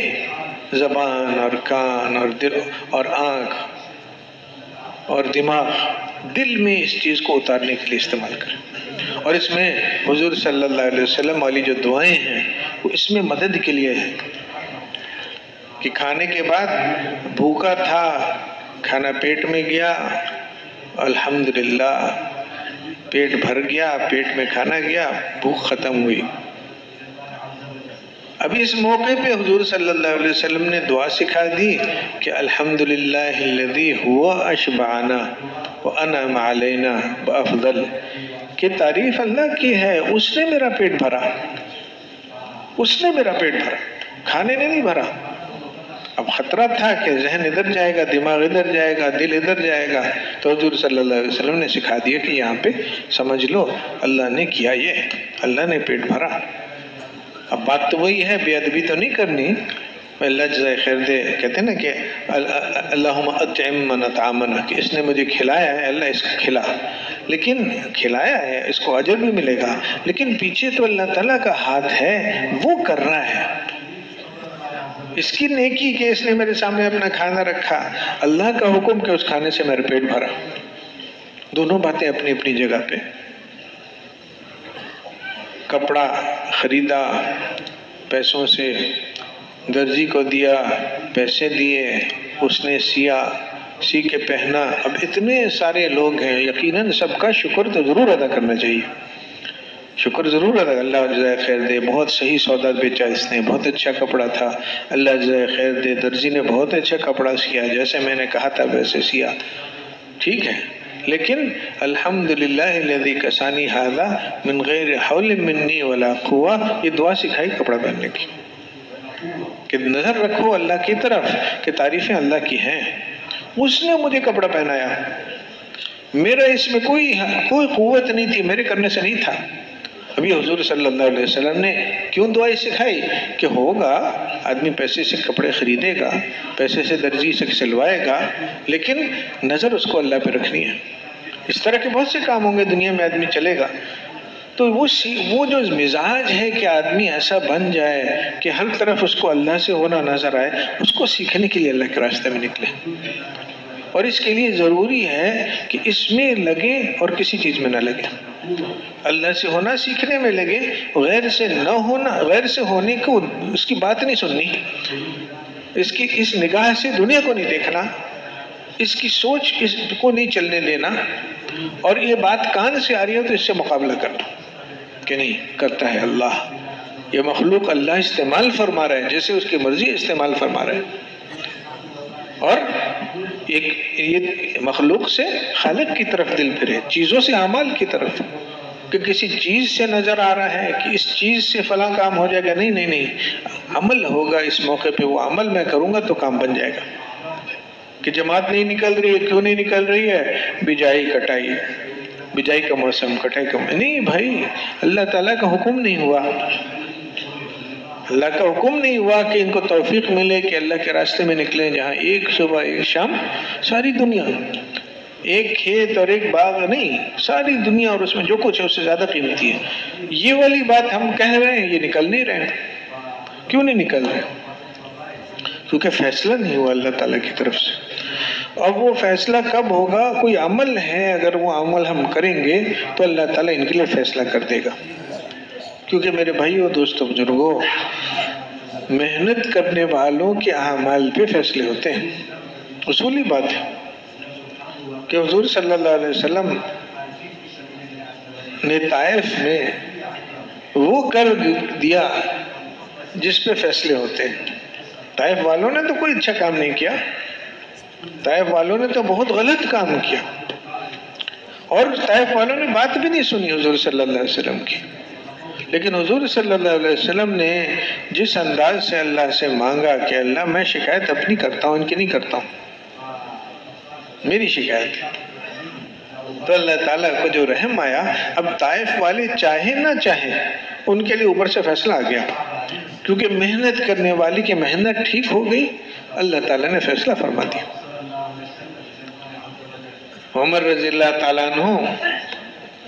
Speaker 1: زبان اور کان اور دل اور آنکھ اور دماغ دل میں اس چیز کو اتارنے کے لیے استعمال کریں. اور اس میں حضور صلی اللہ علیہ وسلم والی جو دعائیں ہیں وہ اس میں مدد کے لیے ہے کہ کھانے کے بعد بھوکا تھا, کھانا پیٹ میں گیا, الحمدللہ پیٹ بھر گیا, پیٹ میں کھانا گیا, بھوک ختم ہوئی. ابھی اس موقع پہ حضور صلی اللہ علیہ وسلم نے دعا سکھا دی کہ الحمدللہ الذی هو اشبعنا وانعم علینا بافضل, کہ تعریف اللہ کی ہے, اس نے میرا پیٹ بھرا, اس نے میرا پیٹ بھرا, کھانے نے نہیں بھرا. اب خطرہ تھا کہ ذہن ادھر جائے گا, دماغ ادھر جائے گا, دل ادھر جائے گا, تو حضور صلی اللہ علیہ وسلم نے سکھا دیا کہ یہاں پہ سمجھ لو اللہ نے کیا, یہ اللہ نے پیٹ بھرا. اب بات تو وہی ہے, بے ادبی تو نہیں کرنی, اللہ جزائے خیر دے. کہتے ہیں نا کہ اللہم اطعم من اطعمنا, کہ اس نے مجھے کھلایا ہے, اللہ اس کو کھلا, لیکن کھلایا ہے, اس کو اجر بھی ملے گا, لیکن پیچھے تو اللہ تعالیٰ کا ہاتھ ہے, وہ کر رہا ہے. اس کی نیکی کہ اس نے میرے سامنے اپنا کھانا رکھا, اللہ کا حکم کہ اس کھانے سے میرا پیٹ بھرا. دونوں باتیں اپنی اپنی جگہ پہ. کپڑا خریدا پیسوں سے, درزی کو دیا, پیسے دیے, اس نے سیا, سی کے پہنا. اب اتنے سارے لوگ ہیں, یقیناً سب کا شکر تو ضرور ادا کرنا چاہیے, شکر ضرور ادا. اللہ جزائے خیر دے, بہت صحیح سودا بیچا اس نے, بہت اچھا کپڑا تھا, اللہ جزائے خیر دے. درزی نے بہت اچھا کپڑا سیا, جیسے میں نے کہا تھا ویسے سیا, ٹھیک ہے. لیکن الحمدللہ الذی کسانی ھذا من غیر حول منی ولا قوہ, یہ دعا سکھائی کپڑا پہننے کی. کہ نظر رکھو اللہ کی طرف کہ تعریفیں اللہ کی ہیں. اس نے مجھے کپڑا پہنایا، میرا اس میں کوئی قوت نہیں تھی، میرے کرنے سے نہیں تھا. ابھی حضور صلی اللہ علیہ وسلم نے کیوں دعائیں سکھائی کہ ہوگا آدمی پیسے سے کپڑے خریدے گا، پیسے سے درزی سے سلوائے گا، لیکن نظر اس کو اللہ پہ رکھنی ہے. اس طرح کے بہت سے کام ہوں گے دنیا میں، آدمی چلے گا. تو وہ جو مزاج ہے کہ آدمی ایسا بن جائے کہ ہر طرف اس کو اللہ سے ہونا نظر آئے، اس کو سیکھنے کے لیے اللہ کے راستے میں نکلے. اور اس کے لیے ضروری ہے کہ اس میں لگے اور کسی چیز میں نہ لگے. اللہ سے ہونا سیکھنے میں لگے، غیر سے نہ ہونا، غیر سے ہونے کو اس کی بات نہیں سننی، اس نگاہ سے دنیا کو نہیں دیکھنا، اس کی سوچ اس کو نہیں چلنے دینا. اور یہ بات کان سے آ رہی ہے تو اس سے مقابلہ کرنا کہ نہیں، کرتا ہے اللہ، یہ مخلوق اللہ استعمال فرما رہا ہے جیسے اس کی مرضی استعمال فرما رہا ہے. اور یہ مخلوق سے خالق کی طرف دل پھرے، چیزوں سے اعمال کی طرف، کہ کسی چیز سے نظر آ رہا ہے کہ اس چیز سے فلاں کام ہو جائے گا، نہیں، عمل ہوگا اس موقع پہ، وہ عمل میں کروں گا تو کام بن جائے گا. کہ جماعت نہیں نکل رہی ہے، کیوں نہیں نکل رہی ہے؟ بجائی کٹائی، بجائی کا موسم، کٹائی کا موسم. نہیں بھائی، اللہ تعالیٰ کا حکم نہیں ہوا، اللہ کا حکم نہیں ہوا کہ ان کو توفیق ملے کہ اللہ کے راستے میں نکلیں، جہاں ایک صبح ایک شام ساری دنیا، ایک کھیت اور ایک باغ نہیں، ساری دنیا اور اس میں جو کچھ ہے اس سے زیادہ قیمتی ہے. یہ والی بات ہم کہہ رہے ہیں، یہ نکل نہیں رہے. کیوں نہیں نکل رہے؟ کیونکہ فیصلہ نہیں ہوا اللہ تعالیٰ کی طرف سے. اور وہ فیصلہ کب ہوگا؟ کوئی عمل ہے، اگر وہ عمل ہم کریں گے تو اللہ تعالیٰ ان کے لیے فیصلہ کر دے گا. کیونکہ میرے بھائیوں، دوستوں، بزرگوں، محنت کرنے والوں کے اعمال پہ فیصلے ہوتے ہیں. اصولی بات ہے کہ حضور صلی اللہ علیہ وسلم نے طائف میں وہ کر دیا جس پہ فیصلے ہوتے ہیں. طائف والوں نے تو کوئی اچھا کام نہیں کیا، طائف والوں نے تو بہت غلط کام کیا، اور طائف والوں نے بات بھی نہیں سنی حضور صلی اللہ علیہ وسلم کی. لیکن حضور صلی اللہ علیہ وسلم نے جس انداز سے اللہ سے مانگا کہ اللہ میں شکایت اپنی کرتا ہوں، ان کی نہیں کرتا ہوں، میری شکایت، تو اللہ تعالیٰ کو جو رحم آیا. اب طائف والے چاہے نہ چاہے ان کے لیے اوپر سے فیصلہ آ گیا، کیونکہ محنت کرنے والی کی محنت ٹھیک ہو گئی، اللہ تعالیٰ نے فیصلہ فرما دیا. عمر رضی اللہ تعالیٰ عنہ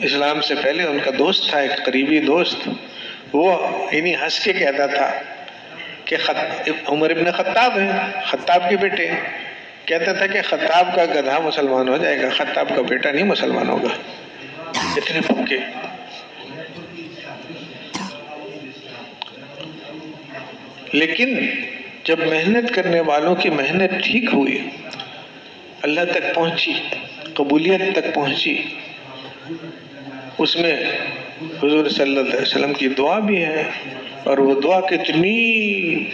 Speaker 1: اسلام سے پہلے ان کا دوست تھا، ایک قریبی دوست، وہ انہیں ہنس کے کہتا تھا کہ عمر ابن خطاب ہیں، خطاب کے بیٹے، کہتا تھا کہ خطاب کا گدھا مسلمان ہو جائے گا، خطاب کا بیٹا نہیں مسلمان ہوگا. اتنے پکے. لیکن جب محنت کرنے والوں کی محنت ٹھیک ہوئی، اللہ تک پہنچی، قبولیت تک پہنچی، اس میں حضور صلی اللہ علیہ وسلم کی دعا بھی ہے. اور وہ دعا کتنی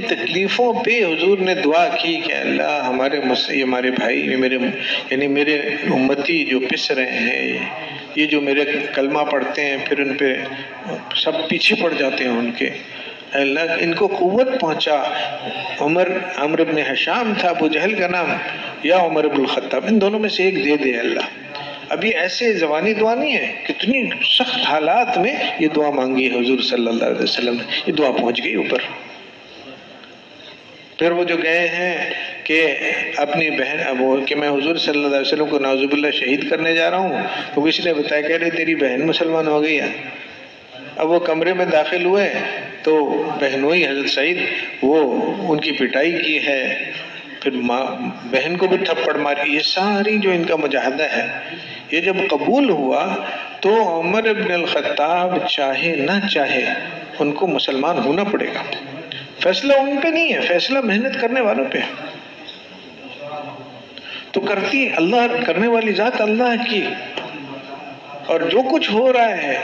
Speaker 1: تکلیفوں پہ حضور نے دعا کی کہ اللہ ہمارے بھائی، میرے امتی جو پس رہے ہیں، یہ جو میرے کلمہ پڑھتے ہیں پھر ان پہ سب پیچھے پڑ جاتے ہیں ان کے، اللہ ان کو قوت پہنچا. عمر بن حشام تھا ابو جہل کا نام، یا عمر بن الخطاب، ان دونوں میں سے ایک دے دے اللہ. ابھی ایسے زبانی دعا نہیں ہے، کتنی سخت حالات میں یہ دعا مانگی ہے حضور صلی اللہ علیہ وسلم نے، یہ دعا پہنچ گئی اوپر. پھر وہ جو گئے ہیں کہ اپنی بہن کہ میں حضور صلی اللہ علیہ وسلم کو نعوذ باللہ شہید کرنے جا رہا ہوں، تو کسی نے بتایا کہہ رہے تیری بہن مسلمان ہو گئی ہے. اب وہ کمرے میں داخل ہوئے تو بہنوئی حضرت سعید وہ ان کی پٹائی کی ہے، پھر بہن کو بھی تھپڑ ماری. یہ ساری جو ان کا مجاہدہ ہے، یہ جب قبول ہوا تو عمر بن الخطاب چاہے نہ چاہے ان کو مسلمان ہونا پڑے گا. فیصلہ ان پہ نہیں ہے، فیصلہ محنت کرنے والوں پہ ہے. تو کرتی اللہ، کرنے والی ذات اللہ کی، اور جو کچھ ہو رہا ہے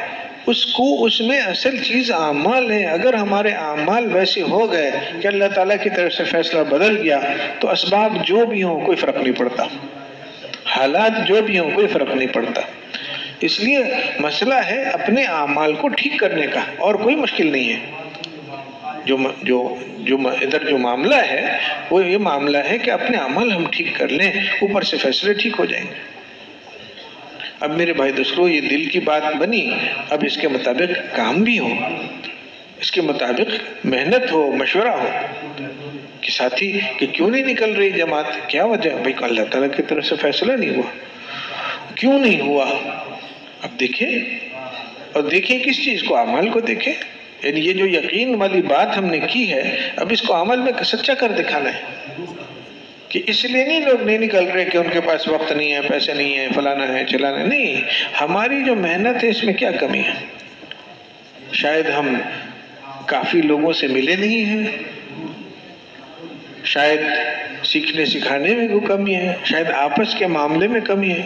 Speaker 1: اس میں اصل چیز اعمال ہے. اگر ہمارے اعمال ویسے ہو گئے کہ اللہ تعالیٰ کی طرف سے فیصلہ بدل گیا تو اسباب جو بھی ہوں کوئی فرق نہیں پڑتا، حالات جو بھی ہوں کوئی فرق نہیں پڑتا. اس لیے مسئلہ ہے اپنے اعمال کو ٹھیک کرنے کا، اور کوئی مشکل نہیں ہے. ادھر جو معاملہ ہے وہ یہ معاملہ ہے کہ اپنے عمل ہم ٹھیک کر لیں، اوپر سے فیصلے ٹھیک ہو جائیں گے۔ اب میرے بھائی دوستو، یہ دل کی بات بنی، اب اس کے مطابق کام بھی ہو، اس کے مطابق محنت ہو، مشورہ ہو کہ ساتھی کہ کیوں نہیں نکل رہی جماعت، کیا وجہ ہے؟ بھائی اللہ تعالیٰ کی طرف سے فیصلہ نہیں ہوا، کیوں نہیں ہوا؟ اب دیکھیں، اور دیکھیں کس چیز کو؟ عمل کو دیکھیں۔ یعنی یہ جو یقین والی بات ہم نے کی ہے، اب اس کو عمل میں سچا کر دکھانا ہے کہ اس لیے نہیں لوگ نہیں نکل رہے کہ ان کے پاس وقت نہیں ہے، پیسے نہیں ہے، فلانا ہے، چلانا ہے، نہیں، ہماری جو محنت ہے اس میں کیا کمی ہے؟ شاید ہم کافی لوگوں سے ملے نہیں ہیں، شاید سیکھنے سکھانے میں کوئی کمی ہے، شاید آپس کے معاملے میں کمی ہے،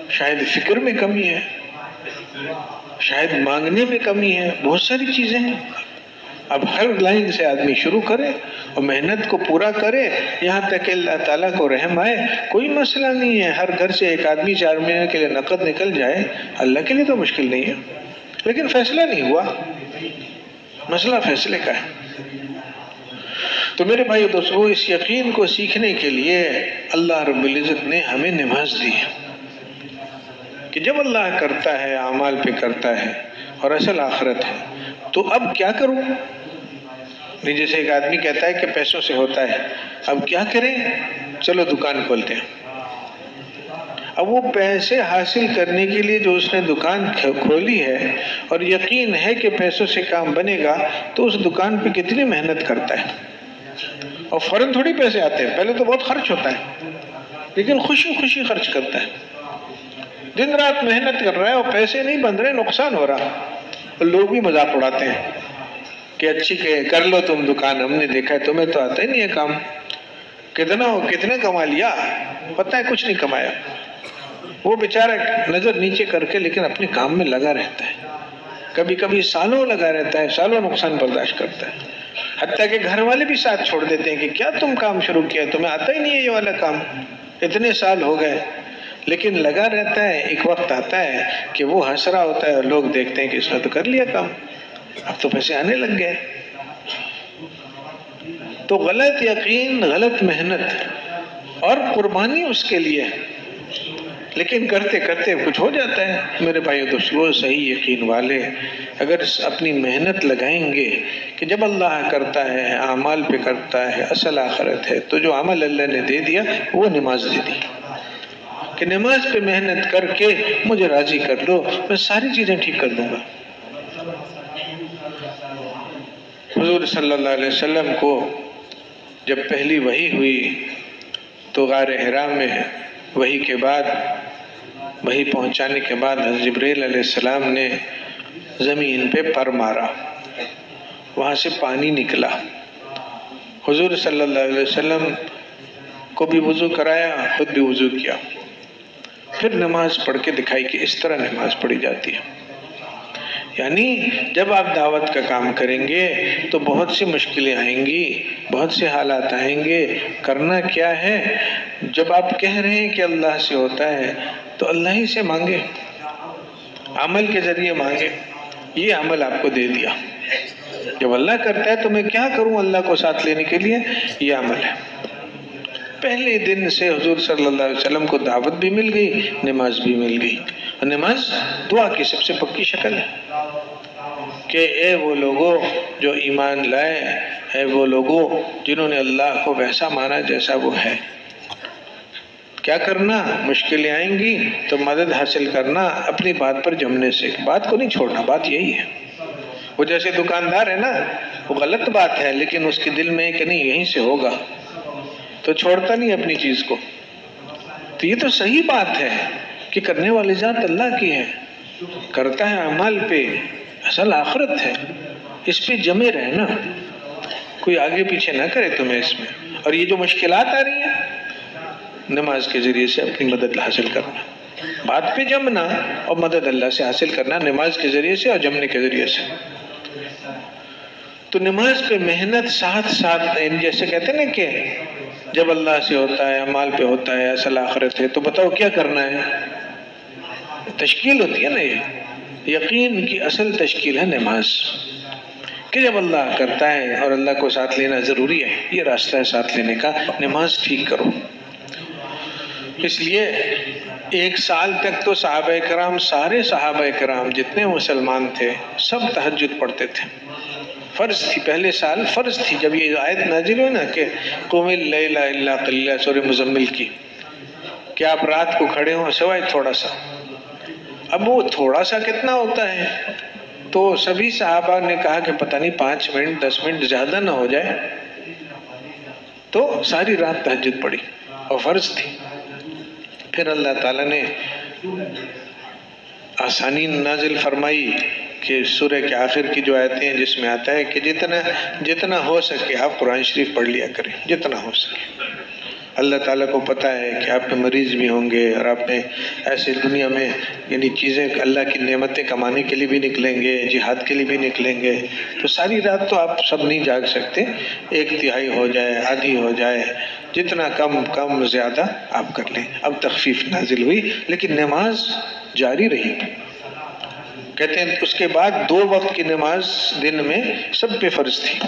Speaker 1: شاید فکر میں کمی ہے، شاید مانگنے میں کمی ہے، بہت ساری چیزیں ہیں۔ اب ہر لائن سے آدمی شروع کرے اور محنت کو پورا کرے یہاں تک کہ اللہ تعالیٰ کو رحم آئے، کوئی مسئلہ نہیں ہے۔ ہر گھر سے ایک آدمی 4 مہینے کے لیے نقد نکل جائے، اللہ کے لیے تو مشکل نہیں ہے، لیکن فیصلہ نہیں ہوا، مسئلہ فیصلے کا ہے۔ تو میرے بھائی دوستو، اس یقین کو سیکھنے کے لیے اللہ رب العزت نے ہمیں نماز دی ہے کہ جب اللہ کرتا ہے، اعمال پہ کرتا ہے اور اصل آخرت ہے، تو اب کیا کروں؟ نہیں، جیسے ایک آدمی کہتا ہے کہ پیسوں سے ہوتا ہے، اب کیا کریں؟ چلو دکان کھولتے ہیں۔ اب وہ پیسے حاصل کرنے کے لیے جو اس نے دکان کھولی ہے اور یقین ہے کہ پیسوں سے کام بنے گا، تو اس دکان پہ کتنی محنت کرتا ہے، اور فوراً تھوڑی پیسے آتے ہیں، پہلے تو بہت خرچ ہوتا ہے، لیکن خوشی خوشی خرچ کرتا ہے، دن رات محنت کر رہا ہے اور پیسے نہیں بن رہے، نقصان ہو رہا، اور لوگ بھی مذاق اڑاتے ہیں کہ اچھی کہ کر لو تم دکان، ہم نے دیکھا ہے تمہیں تو آتا ہی نہیں ہے کام، کتنے کما لیا، پتہ ہے کچھ نہیں کمایا۔ وہ بیچارہ نظر نیچے کر کے لیکن اپنے کام میں لگا رہتا ہے، کبھی کبھی سالوں لگا رہتا ہے، سالوں نقصان برداشت کرتا ہے، حتیٰ کہ گھر والے بھی ساتھ چھوڑ دیتے ہیں کہ کیا تم کام شروع کیا، تمہیں آتا ہی نہیں ہے یہ والا کام، اتنے سال ہو گئے، لیکن لگا رہتا ہے۔ ایک وقت آتا ہے کہ وہ ہنس رہا ہوتا ہے اور لوگ دیکھتے ہیں کہ اس نے تو کر لیا کام، اب تو پیسے آنے لگ گئے۔ تو غلط یقین، غلط محنت اور قربانی اس کے لیے، لیکن کرتے کرتے کچھ ہو جاتا ہے۔ میرے بھائیو دوستو، صحیح یقین والے اگر اپنی محنت لگائیں گے کہ جب اللہ کرتا ہے، اعمال پہ کرتا ہے، اصل آخرت ہے، تو جو عمل اللہ نے دے دیا وہ نماز دے دی کہ نماز پہ محنت کر کے مجھے راضی کر لو، میں ساری چیزیں ٹھیک کر دوں گا۔ حضور صلی اللہ علیہ وسلم کو جب پہلی وحی ہوئی تو غار حرا میں وحی کے بعد، وحی پہنچانے کے بعد حضرت جبرائیل علیہ السلام نے زمین پہ پر مارا، وہاں سے پانی نکلا، حضور صلی اللہ علیہ وسلم کو بھی وضو کرایا، خود بھی وضو کیا، پھر نماز پڑھ کے دکھائی کہ اس طرح نماز پڑھی جاتی ہے۔ یعنی جب آپ دعوت کا کام کریں گے تو بہت سی مشکلیں آئیں گی، بہت سے حالات آئیں گے، کرنا کیا ہے؟ جب آپ کہہ رہے ہیں کہ اللہ سے ہوتا ہے تو اللہ ہی سے مانگے، عمل کے ذریعے مانگے۔ یہ عمل آپ کو دے دیا، جب اللہ کرتا ہے تو میں کیا کروں اللہ کو ساتھ لینے کے لیے؟ یہ عمل ہے۔ پہلے دن سے حضور صلی اللہ علیہ وسلم کو دعوت بھی مل گئی، نماز بھی مل گئی، اور نماز دعا کی سب سے پکی شکل ہے کہ اے وہ لوگوں جو ایمان لائے، اے وہ لوگوں جنہوں نے اللہ کو ویسا مانا جیسا وہ ہے۔ کیا کرنا؟ مشکلیں آئیں گی تو مدد حاصل کرنا، اپنی بات پر جمنے سے، بات کو نہیں چھوڑنا، بات یہی ہے۔ وہ جیسے دکاندار ہے نا، وہ غلط بات ہے لیکن اس کے دل میں کہ نہیں یہیں سے ہوگا، تو چھوڑتا نہیں اپنی چیز کو۔ تو یہ تو صحیح بات ہے کہ کرنے والی ذات اللہ کی ہے، کرتا ہے اعمال پہ، اصل آخرت ہے، اس پہ جمے رہنا، کوئی آگے پیچھے نہ کرے تمہیں اس میں۔ اور یہ جو مشکلات آ رہی ہیں، نماز کے ذریعے سے اپنی مدد حاصل کرنا، بات پہ جمنا اور مدد اللہ سے حاصل کرنا، نماز کے ذریعے سے اور جمنے کے ذریعے سے۔ تو نماز پہ محنت ساتھ ساتھ، جیسے کہتے ہیں نا کہ جب اللہ سے ہوتا ہے، اعمال پہ ہوتا ہے، اصل آخرت ہے، تو بتاؤ کیا کرنا ہے؟ تشکیل ہوتی ہے نا، یہ یقین کی اصل تشکیل ہے نماز، کہ جب اللہ کرتا ہے اور اللہ کو ساتھ لینا ضروری ہے، یہ راستہ ہے ساتھ لینے کا، نماز ٹھیک کرو۔ اس لیے 1 سال تک تو صحابہ کرام، سارے صحابہ کرام جتنے مسلمان تھے سب تہجد پڑھتے تھے، فرض تھی، پہلے سال فرض تھی۔ جب یہ آیت نازل ہوئی نا کہ قم اللیل الا قلیلا، سورہ مزمل کی، کہ آپ رات کو کھڑے ہوں سوائے تھوڑا سا۔ اب وہ تھوڑا سا کتنا ہوتا ہے؟ تو سبھی صحابہ نے کہا کہ پتہ نہیں 5 منٹ 10 منٹ زیادہ نہ ہو جائے، تو ساری رات تہجد پڑھی اور فرض تھی۔ پھر اللہ تعالیٰ نے آسانی نازل فرمائی کہ سورہ کے آخر کی جو آیتیں ہیں جس میں آتا ہے کہ جتنا ہو سکے آپ قرآن شریف پڑھ لیا کریں، جتنا ہو سکے۔ اللہ تعالیٰ کو پتہ ہے کہ آپ میں مریض بھی ہوں گے اور آپ میں ایسے دنیا میں یعنی چیزیں اللہ کی نعمتیں کمانے کے لیے بھی نکلیں گے، جہاد کے لیے بھی نکلیں گے، تو ساری رات تو آپ سب نہیں جاگ سکتے، 1/3 ہو جائے، آدھی ہو جائے، جتنا کم زیادہ آپ کر لیں۔ اب تخفیف نازل ہوئی لیکن نماز جاری رہی۔ کہتے ہیں اس کے بعد 2 وقت کی نماز دن میں سب پہ فرض تھی،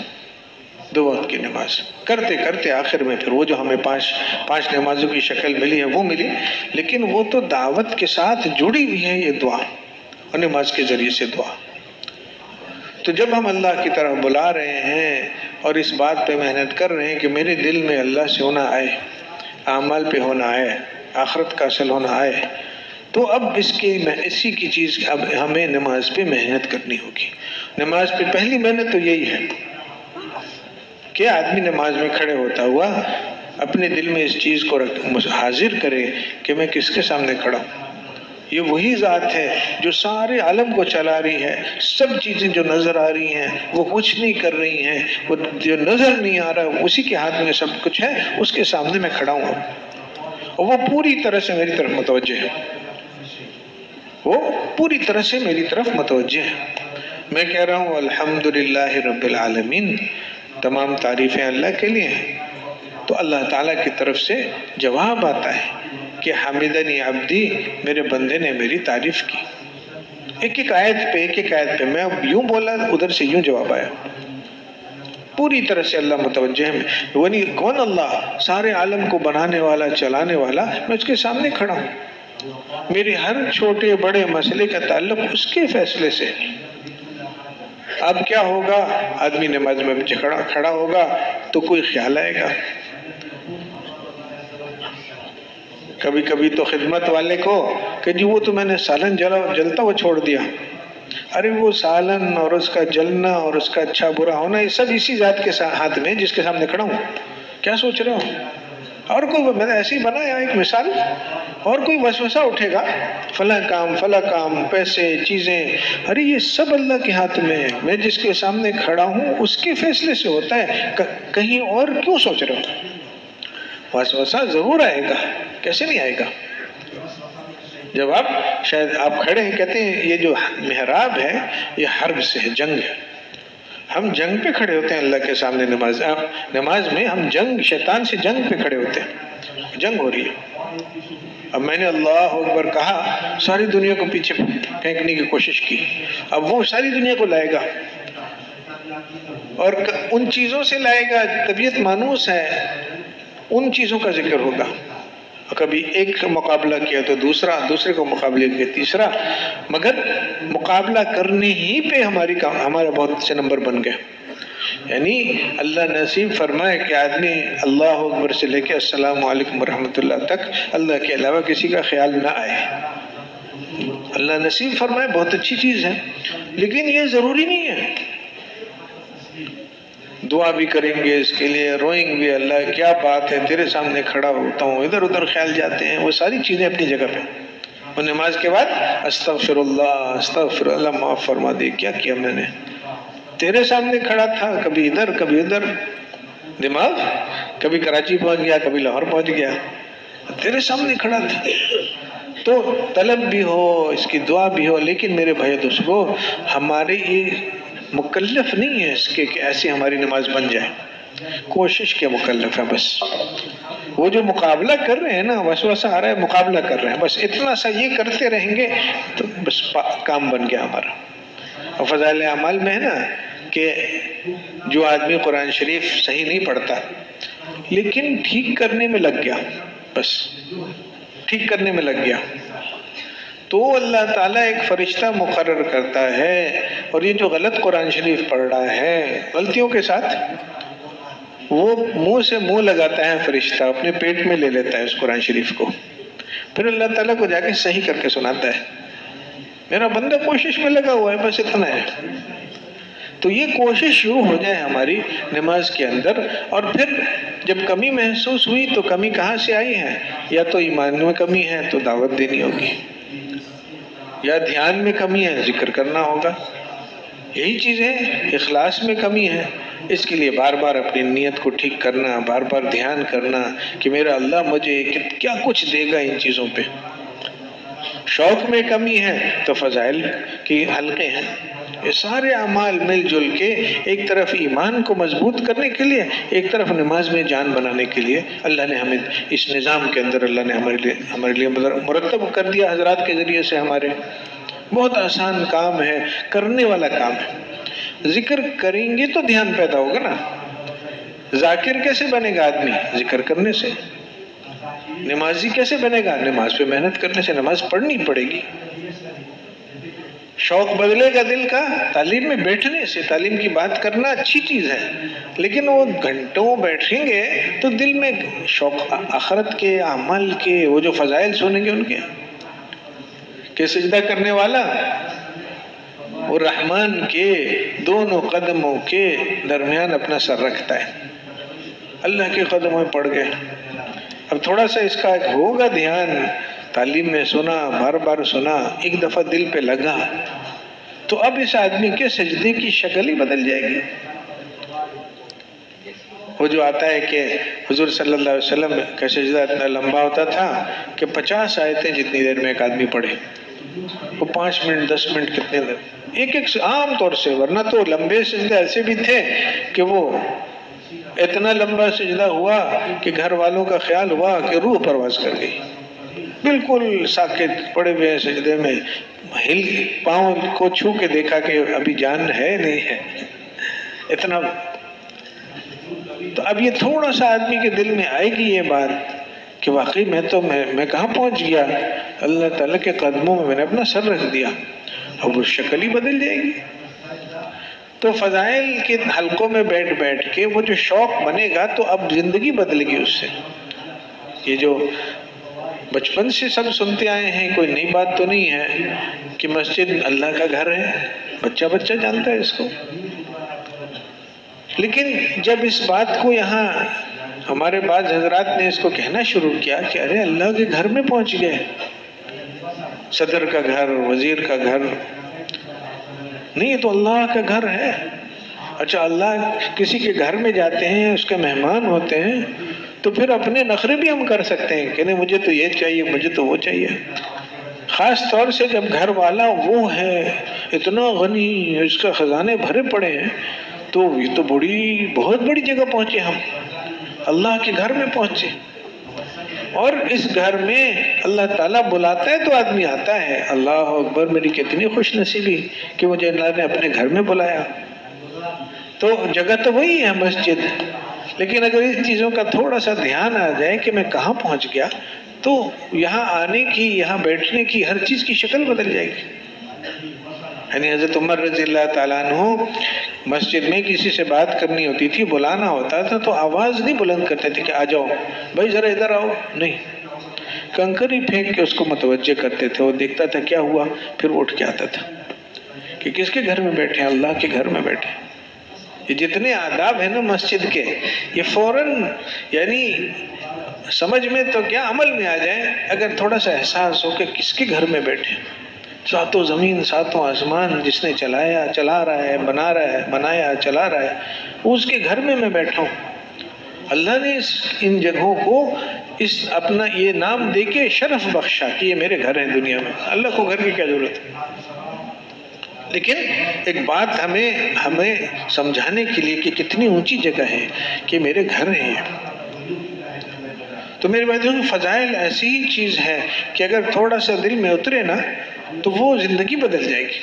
Speaker 1: 2 وقت کی نماز کرتے کرتے آخر میں پھر وہ جو ہمیں 5 نمازوں کی شکل ملی ہے وہ ملی، لیکن وہ تو دعوت کے ساتھ جڑی ہوئی ہے یہ دعا، اور نماز کے ذریعے سے دعا۔ تو جب ہم اللہ کی طرف بلا رہے ہیں اور اس بات پہ محنت کر رہے ہیں کہ میرے دل میں اللہ سے ہونا آئے، اعمال پہ ہونا آئے، آخرت کا اصل ہونا آئے، تو اب اسی کی چیز اب ہمیں نماز پہ محنت کرنی ہوگی۔ نماز پہ پہلی محنت تو یہی ہے کہ آدمی نماز میں کھڑے ہوتا ہوا اپنے دل میں اس چیز کو حاضر کرے کہ میں کس کے سامنے کھڑا ہوں۔ یہ وہی ذات ہے جو سارے عالم کو چلا رہی ہے، سب چیزیں جو نظر آ رہی ہیں وہ کچھ نہیں کر رہی ہیں، وہ جو نظر نہیں آ رہا اسی کے ہاتھ میں سب کچھ ہے، اس کے سامنے میں کھڑا ہوں اور وہ پوری طرح سے میری طرف متوجہ ہے، وہ پوری طرح سے میری طرف متوجہ ہے۔ میں کہہ رہا ہوں الحمدللہ رب العالمین، تمام تعریفیں اللہ کے لیے ہیں، تو اللہ تعالیٰ کی طرف سے جواب آتا ہے کہ حمدنی عبدی، میرے بندے نے میری تعریف کی۔ ایک آیت پہ میں یوں بولا، ادھر سے یوں جواب آیا، پوری طرح سے اللہ متوجہ ہے۔ کون اللہ؟ سارے عالم کو بنانے والا، چلانے والا، میں اس کے سامنے کھڑا ہوں، میرے ہر چھوٹے بڑے مسئلے کا تعلق اس کے فیصلے سے۔ اب کیا ہوگا؟ آدمی نماز میں کھڑا ہوگا تو کوئی خیال آئے گا، کبھی کبھی تو خدمت والے کو کہ جی وہ تو میں نے سالن جلتا ہوا چھوڑ دیا، ارے وہ سالن اور اس کا جلنا اور اس کا اچھا برا ہونا یہ سب اسی ذات کے ہاتھ میں جس کے سامنے کھڑا ہوں، کیا سوچ رہا ہوں؟ اور کوئی میں نے ایسے ہی بنایا ایک مثال، اور کوئی وسوسہ اٹھے گا، فلاں کام، پیسے، چیزیں، ارے یہ سب اللہ کے ہاتھ میں ہے، میں جس کے سامنے کھڑا ہوں اس کے فیصلے سے ہوتا ہے، کہیں اور کیوں سوچ رہا ہوں؟ وسوسہ ضرور آئے گا، کیسے نہیں آئے گا؟ جب شاید آپ کھڑے ہیں، کہتے ہیں یہ جو محراب ہے یہ حرب سے ہے، جنگ ہے، ہم جنگ پہ کھڑے ہوتے ہیں اللہ کے سامنے، نماز میں ہم شیطان سے جنگ پہ کھڑے ہوتے ہیں، جنگ ہو رہی ہے۔ اب میں نے اللہ اکبر کہا، ساری دنیا کو پیچھے پھینکنے کی کوشش کی، اب وہ ساری دنیا کو لائے گا اور ان چیزوں سے لائے گا، طبیعت مانوس ہے، ان چیزوں کا ذکر ہوگا، کبھی ایک مقابلہ کیا تو دوسرے کو مقابلے کیا تیسرا، مگر مقابلہ کرنے ہی پہ ہمارا بہت سے نمبر بن گئے۔ یعنی اللہ نصیب فرمائے کہ آدمی اللہ اکبر سے لے کے السلام علیکم ورحمۃ اللہ تک اللہ کے علاوہ کسی کا خیال نہ آئے، اللہ نصیب فرمائے، بہت اچھی چیز ہے، لیکن یہ ضروری نہیں ہے۔ دعا بھی کریں گے اس کے لیے، روئیں گے، اللہ کیا بات ہے تیرے سامنے کھڑا ہوتا ہوں، ادھر ادھر خیال جاتے ہیں، وہ ساری چیزیں اپنی جگہ پہ، اور نماز کے بعد استغفر اللہ معاف فرما دے، کیا میں نے تیرے سامنے کھڑا تھا، کبھی ادھر کبھی ادھر، دماغ کبھی کراچی پہنچ گیا، کبھی لاہور پہنچ گیا، تیرے سامنے کھڑا تھا۔ تو طلب بھی ہو، اس کی دعا بھی ہو، لیکن میرے بھائی دوستو، ہمارے یہ مکلف نہیں ہے اس کے کہ ایسی ہماری نماز بن جائے، کوشش کے مکلف ہے بس۔ وہ جو مقابلہ کر رہے ہیں نا، وسوسہ آ رہا ہے، مقابلہ کر رہے ہیں، بس اتنا سا یہ کرتے رہیں گے تو بس کام بن گیا ہمارا۔ اور فضائل اعمال میں ہے نا کہ جو آدمی قرآن شریف صحیح نہیں پڑھتا لیکن ٹھیک کرنے میں لگ گیا، بس ٹھیک کرنے میں لگ گیا، تو اللہ تعالیٰ ایک فرشتہ مقرر کرتا ہے، اور یہ جو غلط قرآن شریف پڑھ رہا ہے غلطیوں کے ساتھ، وہ منہ سے منہ لگاتا ہے فرشتہ، اپنے پیٹ میں لے لیتا ہے اس قرآن شریف کو، پھر اللہ تعالیٰ کو جا کے صحیح کر کے سناتا ہے، میرا بندہ کوشش میں لگا ہوا ہے، بس اتنا ہے۔ تو یہ کوشش شروع ہو جائے ہماری نماز کے اندر، اور پھر جب کمی محسوس ہوئی تو کمی کہاں سے آئی ہے؟ یا تو ایمان میں کمی ہے تو دعوت دینی ہوگی، یا دھیان میں کمی ہے ذکر کرنا ہوگا، یہی چیز ہے۔ اخلاص میں کمی ہے، اس کے لیے بار بار اپنی نیت کو ٹھیک کرنا، بار بار دھیان کرنا کہ میرا اللہ مجھے کیا کچھ دے گا ان چیزوں پہ۔ شوق میں کمی ہے تو فضائل کی حلقے ہیں، یہ سارے اعمال مل جل کے ایک طرف ایمان کو مضبوط کرنے کے لیے، ایک طرف نماز میں جان بنانے کے لیے اللہ نے ہمیں اس نظام کے اندر اللہ نے ہمارے لیے مرتب کر دیا حضرات کے ذریعے سے۔ ہمارے بہت آسان کام ہے، کرنے والا کام ہے۔ ذکر کریں گے تو دھیان پیدا ہوگا نا۔ ذاکر کیسے بنے گا آدمی؟ ذکر کرنے سے۔ نمازی کیسے بنے گا؟ نماز پہ محنت کرنے سے۔ نماز پڑھنی پڑے گی۔ شوق بدلے گا دل کا تعلیم میں بیٹھنے سے۔ تعلیم کی بات کرنا اچھی چیز ہے، لیکن وہ گھنٹوں بیٹھیں گے تو دل میں شوق آخرت کے اعمال کے، وہ جو فضائل سنیں گے ان کے، کہ سجدہ کرنے والا وہ رحمان کے دونوں قدموں کے درمیان اپنا سر رکھتا ہے، اللہ کے قدموں میں پڑ گئے۔ اب تھوڑا سا اس کا ہوگا دھیان، تعلیم میں سنا، بار بار سنا، ایک دفعہ دل پہ لگا، تو اب اس آدمی کے سجدے کی شکل ہی بدل جائے گی۔ وہ جو آتا ہے کہ حضور صلی اللہ علیہ وسلم کا سجدہ اتنا لمبا ہوتا تھا کہ 50 آیتیں جتنی دیر میں ایک آدمی پڑھے، وہ 5 منٹ 10 منٹ کتنے دیر، ایک عام طور سے۔ ورنہ تو لمبے سجدے ایسے بھی تھے کہ وہ اتنا لمبا سجدہ ہوا کہ گھر والوں کا خیال ہوا کہ روح پرواز کر گئی، بالکل ساکت پڑے ہوئے سجدے میں، پاؤں کو چھو کے دیکھا کہ ابھی جان ہے نہیں ہے، اتنا۔ تو اب یہ تھوڑا سا آدمی کے دل میں آئے گی یہ بات کہ واقعی میں کہاں پہنچ گیا، اللہ تعالیٰ کے قدموں میں نے اپنا سر رکھ دیا، اب وہ شکل ہی بدل جائے گی۔ تو فضائل کے حلقوں میں بیٹھ بیٹھ کے وہ جو شوق بنے گا تو اب زندگی بدلے گی اس سے۔ یہ جو بچپن سے سب سنتے آئے ہیں، کوئی نئی بات تو نہیں ہے کہ مسجد اللہ کا گھر ہے، بچہ بچہ جانتا ہے اس کو۔ لیکن جب اس بات کو یہاں ہمارے بعض حضرات نے اس کو کہنا شروع کیا کہ ارے اللہ کے گھر میں پہنچ گئے، صدر کا گھر، وزیر کا گھر نہیں، یہ تو اللہ کا گھر ہے۔ اچھا، اللہ کسی کے گھر میں جاتے ہیں، اس کے مہمان ہوتے ہیں، تو پھر اپنے نخرے بھی ہم کر سکتے ہیں کہ نہیں مجھے تو یہ چاہیے، مجھے تو وہ چاہیے۔ خاص طور سے جب گھر والا وہ ہے اتنا غنی، اس کا خزانے بھرے پڑے ہیں، تو یہ تو بہت بڑی جگہ پہنچے، ہم اللہ کے گھر میں پہنچے۔ اور اس گھر میں اللہ تعالیٰ بلاتا ہے تو آدمی آتا ہے، اللہ اکبر، میری کتنی خوش نصیبی کہ مجھے اللہ نے اپنے گھر میں بلایا۔ تو جگہ تو وہی ہے مسجد، لیکن اگر اس چیزوں کا تھوڑا سا دھیان آ جائے کہ میں کہاں پہنچ گیا، تو یہاں آنے کی، یہاں بیٹھنے کی، ہر چیز کی شکل بدل جائے گی۔ یعنی حضرت عمر رضی اللہ تعالیٰ عنہ مسجد میں کسی سے بات کرنی ہوتی تھی، بلانا ہوتا تھا تو آواز نہیں بلند کرتے تھے کہ آ جاؤ بھائی ذرا ادھر آؤ، نہیں، کنکر ہی پھینک کے اس کو متوجہ کرتے تھے۔ وہ دیکھتا تھا کیا ہوا، پھر اٹھ کے آتا تھا کہ کس کے گھر میں بیٹھے ہیں، اللہ کے گھر میں بیٹھے۔ یہ جتنے آداب ہیں نا مسجد کے، یہ فوراً یعنی سمجھ میں تو کیا عمل میں آ جائیں اگر تھوڑا سا احساس ہو کہ کس کے گھر میں بیٹھے۔ ساتوں زمین ساتوں آسمان جس نے چلایا، چلا رہا ہے، بنا رہا ہے، بنایا، چلا رہا ہے، اس کے گھر میں بیٹھا ہوں۔ اللہ نے ان جگہوں کو اپنا یہ نام دے کے شرف بخشا کہ یہ میرے گھر ہیں دنیا میں۔ اللہ کو گھر کی کیا ضرورت ہے؟ لیکن ایک بات ہمیں سمجھانے کے لیے کہ کتنی اونچی جگہ ہے کہ میرے گھر ہیں۔ تو میرے بھائیوں، فضائل ایسی ہی چیز ہے کہ اگر تھوڑا سا دل میں اترے نا تو وہ زندگی بدل جائے گی۔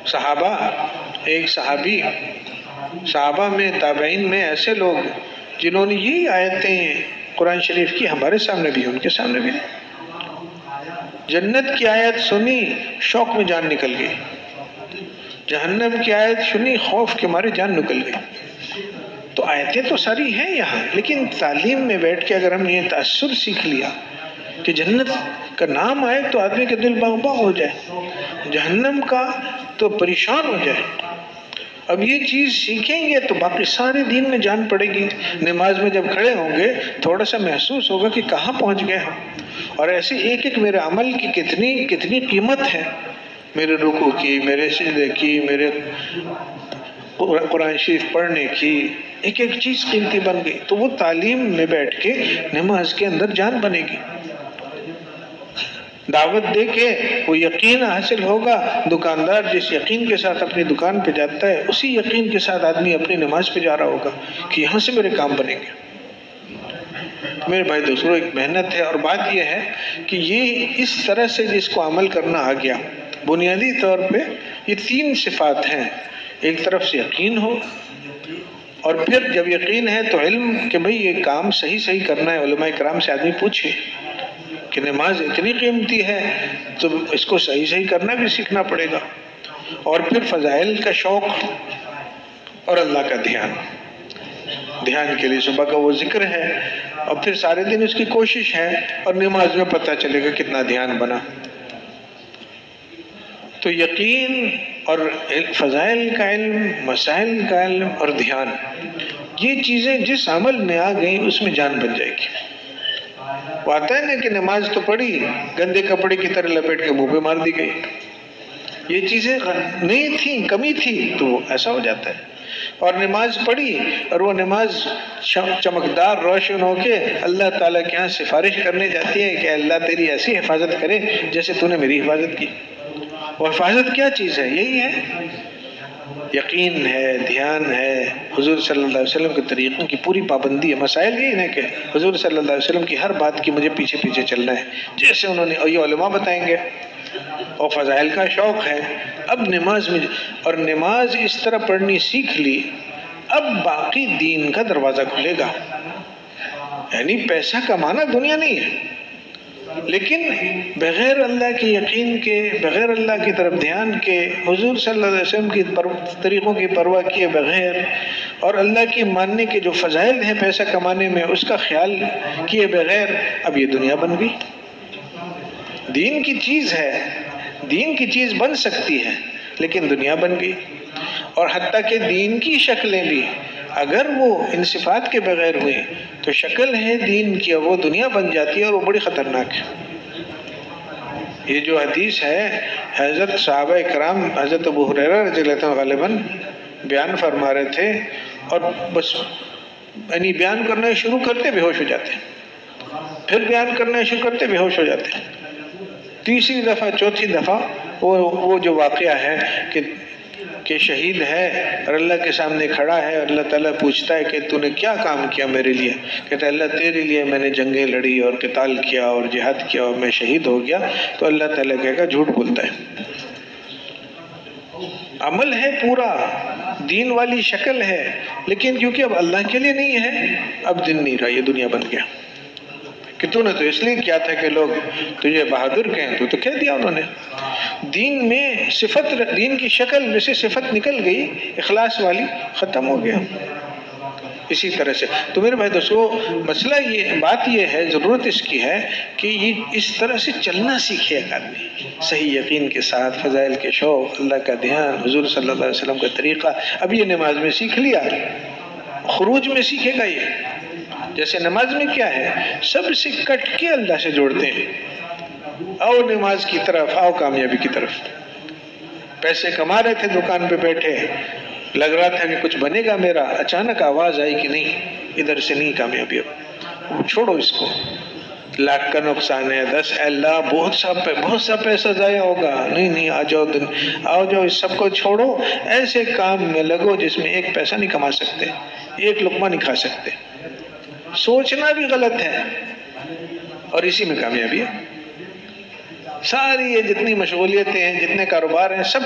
Speaker 1: صحابہ ایک صحابہ میں، تابعین میں ایسے لوگ جنہوں نے یہی آیتیں قرآن شریف کی ہمارے سامنے بھی، ان کے سامنے بھی، جنت کی آیت سنی شوق میں جان نکل گئی، جہنم کی آیت سنی خوف کے مارے جان نکل گئی۔ تو آیتیں تو ساری ہیں یہاں، لیکن تعلیم میں بیٹھ کے اگر ہم یہ تأثر سیکھ لیا کہ جنت کا نام آئے تو آدمی کے دل باغ باغ ہو جائے، جہنم کا تو پریشان ہو جائے، اب یہ چیز سیکھیں گے تو باقی سارے دین میں جان پڑے گی۔ نماز میں جب کھڑے ہوں گے تھوڑا سا محسوس ہوگا کہ کہاں پہنچ گئے ہم، اور ایسے ایک ایک میرے عمل کی کتنی قیمت ہے، میرے رکوع کی، میرے سجدے کی، میرے قرآن شریف پڑھنے کی، ایک ایک چیز قیمتی بن گئی۔ تو وہ تعلیم میں بیٹھ کے نماز کے اندر جان بنے گی، دعوت دے کے وہ یقین حاصل ہوگا۔ دکاندار جس یقین کے ساتھ اپنی دکان پہ جاتا ہے، اسی یقین کے ساتھ آدمی اپنی نماز پہ جا رہا ہوگا کہ یہاں سے میرے کام بنیں گے۔ میرے بھائی دوستوں، ایک محنت ہے، اور بات یہ ہے کہ یہ اس طرح سے جس کو عمل کرنا آ گیا، بنیادی طور پہ یہ 3 صفات ہیں۔ ایک طرف سے یقین ہو، اور پھر جب یقین ہے تو علم کہ بھئی یہ کام صحیح کرنا ہے۔ علماء کرام سے آدمی پوچھے کہ نماز اتنی قیمتی ہے تو اس کو صحیح کرنا بھی سیکھنا پڑے گا، اور پھر فضائل کا شوق اور اللہ کا دھیان کے لیے صبح کا وہ ذکر ہے، اور پھر سارے دن اس کی کوشش ہے، اور نماز میں پتہ چلے گا کتنا دھیان بنا۔ تو یقین اور فضائل کا علم، مسائل کا علم اور دھیان، یہ چیزیں جس عمل میں آ گئیں اس میں جان بن جائے گی۔ وہ آتا ہے نا کہ نماز تو پڑھی، گندے کپڑے کی طرح لپیٹ کے منہ پہ مار دی گئی، یہ چیزیں نہیں تھیں، کمی تھی، تو وہ ایسا ہو جاتا ہے۔ اور نماز پڑھی اور وہ نماز چمکدار روشن ہو کے اللہ تعالیٰ کے ہاں سفارش کرنے جاتی ہے کہ اللہ تیری ایسی حفاظت کرے جیسے تو نے میری حفاظت کی۔ وہ حفاظت کیا چیز ہے؟ یہی ہے، یقین ہے، دھیان ہے، حضور صلی اللہ علیہ وسلم کے طریقوں کی پوری پابندی ہے۔ مسائل یہی ہے کہ حضور صلی اللہ علیہ وسلم کی ہر بات کی مجھے پیچھے چلنا ہے، جیسے انہوں نے، اور یہ علماء بتائیں گے، اور فضائل کا شوق ہے۔ اب نماز میں، اور نماز اس طرح پڑھنی سیکھ لی، اب باقی دین کا دروازہ کھلے گا۔ یعنی پیسہ کمانا دنیا نہیں ہے، لیکن بغیر اللہ کے یقین کے، بغیر اللہ کی طرف دھیان کے، حضور صلی اللہ علیہ وسلم کی طریقوں کی پرواہ کیے بغیر، اور اللہ کی ماننے کے جو فضائل ہیں پیسہ کمانے میں اس کا خیال کیے بغیر، اب یہ دنیا بن گئی۔ دین کی چیز ہے، دین کی چیز بن سکتی ہے، لیکن دنیا بن گئی۔ اور حتیٰ کہ دین کی شکلیں بھی اگر وہ ان صفات کے بغیر ہوئیں تو شکل ہے دین کی، وہ دنیا بن جاتی ہے، اور وہ بڑی خطرناک ہے۔ یہ جو حدیث ہے، حضرت صحابہ کرام، حضرت ابو ہریرہ رضی اللہ عنہ غالباً بیان فرما رہے تھے، اور بس یعنی بیان کرنا شروع کرتے بے ہوش ہو جاتے، پھر بیان کرنا شروع کرتے بے ہوش ہو جاتے۔ تیسری دفعہ، چوتھی دفعہ وہ جو واقعہ ہے کہ شہید ہے اور اللہ کے سامنے کھڑا ہے، اور اللہ تعالیٰ پوچھتا ہے کہ تو نے کیا کام کیا میرے لیے؟ کہتا ہے اللہ تیرے لیے میں نے جنگیں لڑی اور قتال کیا اور جہاد کیا اور میں شہید ہو گیا۔ تو اللہ تعالیٰ کہے گا جھوٹ بولتا ہے، عمل ہے پورا، دین والی شکل ہے، لیکن کیونکہ اب اللہ کے لیے نہیں ہے، اب دن نہیں رہا، یہ دنیا بن گیا۔ کہ تو نے تو اس لیے کیا تھا کہ لوگ تجھے بہادر کہیں، تو کہہ دیا انہوں نے۔ دین میں صفت، دین کی شکل میں سے صفت نکل گئی، اخلاص والی، ختم ہو گیا۔ اسی طرح سے تو میرے بھائی دوستو، مسئلہ یہ، بات یہ ہے، ضرورت اس کی ہے کہ یہ اس طرح سے چلنا سیکھے ایک آدمی، صحیح یقین کے ساتھ، فضائل کے شوق، اللہ کا دھیان، حضور صلی اللہ علیہ وسلم کا طریقہ۔ اب یہ نماز میں سیکھ لیا، خروج میں سیکھے گا یہ۔ جیسے نماز میں کیا ہے، سب سے کٹ کے اللہ سے جوڑتے ہیں، آؤ نماز کی طرف، آؤ کامیابی کی طرف۔ پیسے کما رہے تھے دکان پہ بیٹھے، لگ رہا تھا کہ کچھ بنے گا میرا، اچانک آواز آئی کہ نہیں، ادھر سے نہیں کامیابی، اب چھوڑو اس کو، لاکھ کا نقصان ہے، 10 اللہ بہت سا پیسہ ضائع ہوگا، نہیں آؤ جاؤ، اس سب کو چھوڑو، ایسے کام میں لگو جس میں ایک پیسہ نہیں کما سکتے، ایک لقمہ نہیں کھا سکتے۔ سوچنا بھی غلط ہے، اور اسی میں کامیابی ہے۔ ساری یہ جتنی مشغولیتیں ہیں، جتنے کاروبار ہیں، سب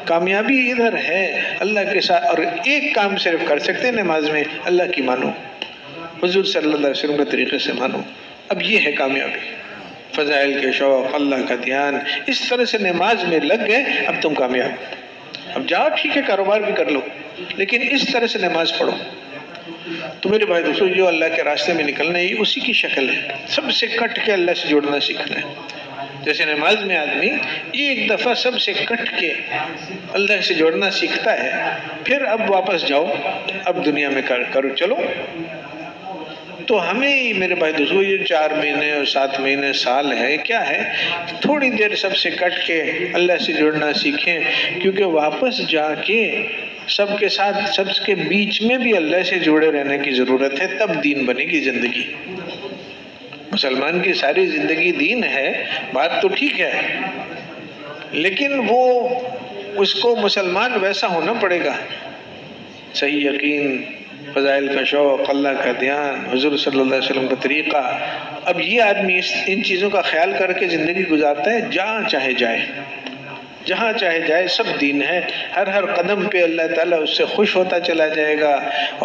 Speaker 1: کامیابی ادھر ہے اللہ کے ساتھ. اور ایک کام صرف کر سکتے ہیں نماز میں، اللہ کی مانو، حضور صلی اللہ علیہ وسلم کے طریقے سے مانو. اب یہ ہے کامیابی، فضائل کے شوق، اللہ کا دھیان، اس طرح سے نماز میں لگ گئے، اب تم کامیاب. اب جاؤ ٹھیک ہے کاروبار بھی کر لو، لیکن اس طرح سے نماز پڑھو. تو میرے بھائی دوستو، جو اللہ کے راستے میں نکلنا ہے یہ اسی کی شکل ہے، سب سے کٹ کے اللہ سے جڑنا سیکھنا ہے. جیسے نماز میں آدمی ایک دفعہ سب سے کٹ کے اللہ سے جوڑنا سیکھتا ہے، پھر اب واپس جاؤ، اب دنیا میں کرو چلو. تو ہمیں میرے بھائی دوستو یہ 4 مہینے اور 7 مہینے سال ہے، کیا ہے، تھوڑی دیر سب سے کٹ کے اللہ سے جڑنا سیکھیں، کیونکہ واپس جا کے سب کے ساتھ، سب کے بیچ میں بھی اللہ سے جڑے رہنے کی ضرورت ہے، تب دین بنے گی زندگی. مسلمان کی ساری زندگی دین ہے، بات تو ٹھیک ہے، لیکن وہ اس کو مسلمان ویسا ہونا پڑے گا، صحیح یقین، فضائل کا شوق، اللہ کا دھیان، حضور صلی اللہ علیہ وسلم کا طریقہ. اب یہ آدمی ان چیزوں کا خیال کر کے زندگی گزارتا ہے، جہاں چاہے جائے، جہاں چاہے جائے سب دین ہے. ہر قدم پہ اللہ تعالیٰ اس سے خوش ہوتا چلا جائے گا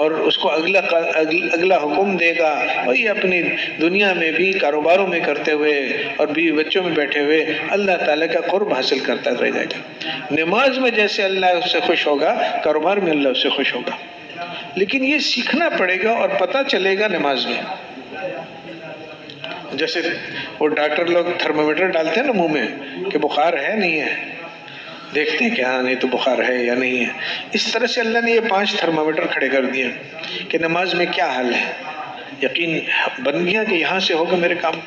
Speaker 1: اور اس کو اگلا حکم دے گا. اور یہ اپنی دنیا میں بھی کاروباروں میں کرتے ہوئے اور بیوی بچوں میں بیٹھے ہوئے اللہ تعالیٰ کا قرب حاصل کرتا رہ جائے گا. نماز میں جیسے اللہ اس سے خوش ہوگا، کاروبار میں اللہ اس سے خوش ہوگا. لیکن یہ سیکھنا پڑے گا اور پتہ چلے گا نماز میں. جیسے وہ ڈاکٹر لوگ تھرمومیٹر ڈالتے ہیں نا منہ میں کہ بخار ہے نہیں ہے، دیکھتے ہیں کہ ہاں نہیں تو بخار ہے یا نہیں ہے. اس طرح سے اللہ نے یہ 5 تھرمومیٹر کھڑے کر دیے کہ نماز میں کیا حال ہے. یقین بن گیا کہ یہاں سے ہوگا میرے کام.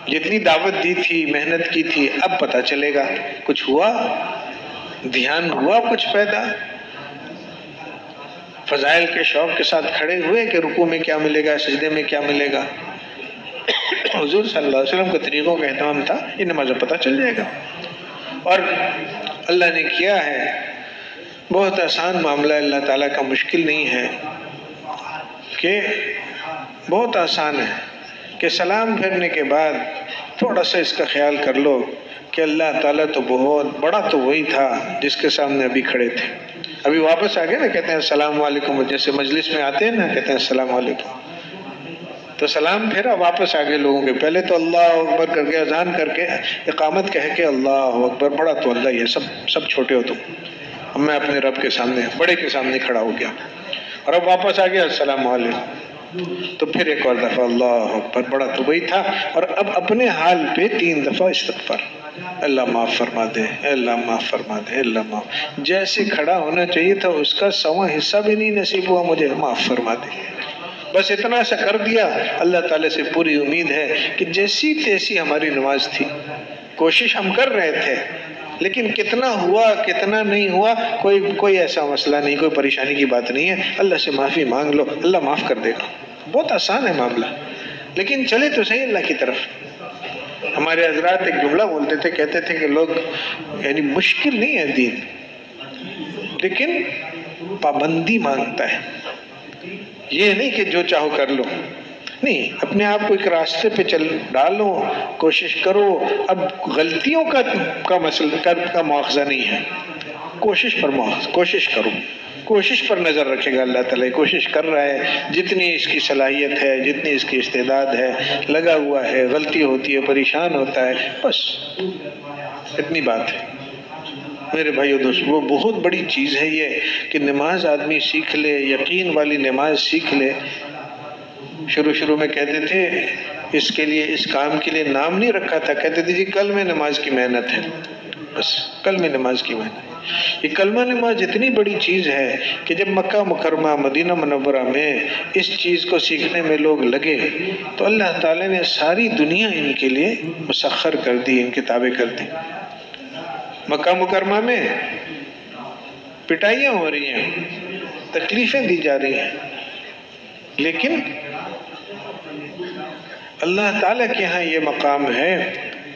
Speaker 1: جتنی دعوت دی تھی، محنت کی تھی، اب پتہ چلے گا کچھ ہوا، دھیان ہوا کچھ پیدا. فضائل کے شوق کے ساتھ کھڑے ہوئے کہ رکوع میں کیا ملے گا، سجدے میں کیا ملے گا. حضور صلی اللہ علیہ وسلم کے طریقوں کا اہتمام تھا، یہ نماز میں پتہ چل جائے گا. اور اللہ نے کیا ہے، بہت آسان معاملہ، اللہ تعالیٰ کا مشکل نہیں ہے، کہ بہت آسان ہے کہ سلام پھیرنے کے بعد تھوڑا سا اس کا خیال کر لو کہ اللہ تعالیٰ تو بہت بڑا تو وہی تھا جس کے سامنے ابھی کھڑے تھے. ابھی واپس آگئے نا، کہتے ہیں السلام علیکم، جیسے مجلس میں آتے ہیں نا کہتے ہیں السلام علیکم، تو سلام پھیرا، واپس آگئے لوگوں کے. پہلے تو اللہ اکبر کر کے، اذان کر کے، اقامت کہہ کے اللہ اکبر، بڑا تو اللہ ہی ہے، سب چھوٹے ہو تم. اب میں اپنے رب کے سامنے، بڑے کے سامنے کھڑا ہو گیا، اور اب واپس آ گیا السلام علیکم. تو پھر ایک اور دفعہ اللہ اکبر، بڑا تو وہی تھا. اور اب اپنے حال پہ 3 دفعہ استغفار، اللہ معاف فرما دے، اللہ معاف فرما دے، اللہ معاف. جیسے کھڑا ہونا چاہیے تھا اس کا 100واں حصہ بھی نہیں نصیب ہوا مجھے، معاف فرما دے. بس اتنا سا کر دیا. اللہ تعالیٰ سے پوری امید ہے کہ جیسی تیسی ہماری نماز تھی، کوشش ہم کر رہے تھے، لیکن کتنا ہوا کتنا نہیں ہوا کوئی ایسا مسئلہ نہیں، کوئی پریشانی کی بات نہیں ہے. اللہ سے معافی مانگ لو، اللہ معاف کر دے گا. بہت آسان ہے معاملہ، لیکن چلے تو صحیح اللہ کی طرف. ہمارے حضرات ایک جملہ بولتے تھے، کہتے تھے کہ لوگ، یعنی مشکل نہیں ہے دین، لیکن پابندی مانگتا ہے. یہ نہیں کہ جو چاہو کر لو، نہیں، اپنے آپ کو ایک راستے پہ ڈالو، کوشش کرو. اب غلطیوں کا مسئلہ کا مواخذہ نہیں ہے، کوشش کرو، کوشش پر نظر رکھے گا اللہ تعالیٰ. کوشش کر رہا ہے، جتنی اس کی صلاحیت ہے، جتنی اس کی استعداد ہے، لگا ہوا ہے، غلطی ہوتی ہے، پریشان ہوتا ہے، بس اتنی بات ہے. میرے بھائیو دوست، وہ بہت بڑی چیز ہے یہ کہ نماز آدمی سیکھ لے، یقین والی نماز سیکھ لے. شروع میں کہتے تھے اس کے لیے، اس کام کے لیے نام نہیں رکھا تھا، کہتے تھے جی کلمہ نماز کی محنت ہے، بس کلمہ نماز کی محنت. یہ کلمہ نماز اتنی بڑی چیز ہے کہ جب مکہ مکرمہ، مدینہ منورہ میں اس چیز کو سیکھنے میں لوگ لگے تو اللہ تعالیٰ نے ساری دنیا ان کے لیے مسخر کر دی، ان کے تابع کر دی. مکہ مکرمہ میں پٹائیاں ہو رہی ہیں، تکلیفیں دی جا رہی ہیں، لیکن اللہ تعالیٰ کے ہاں یہ مقام ہے.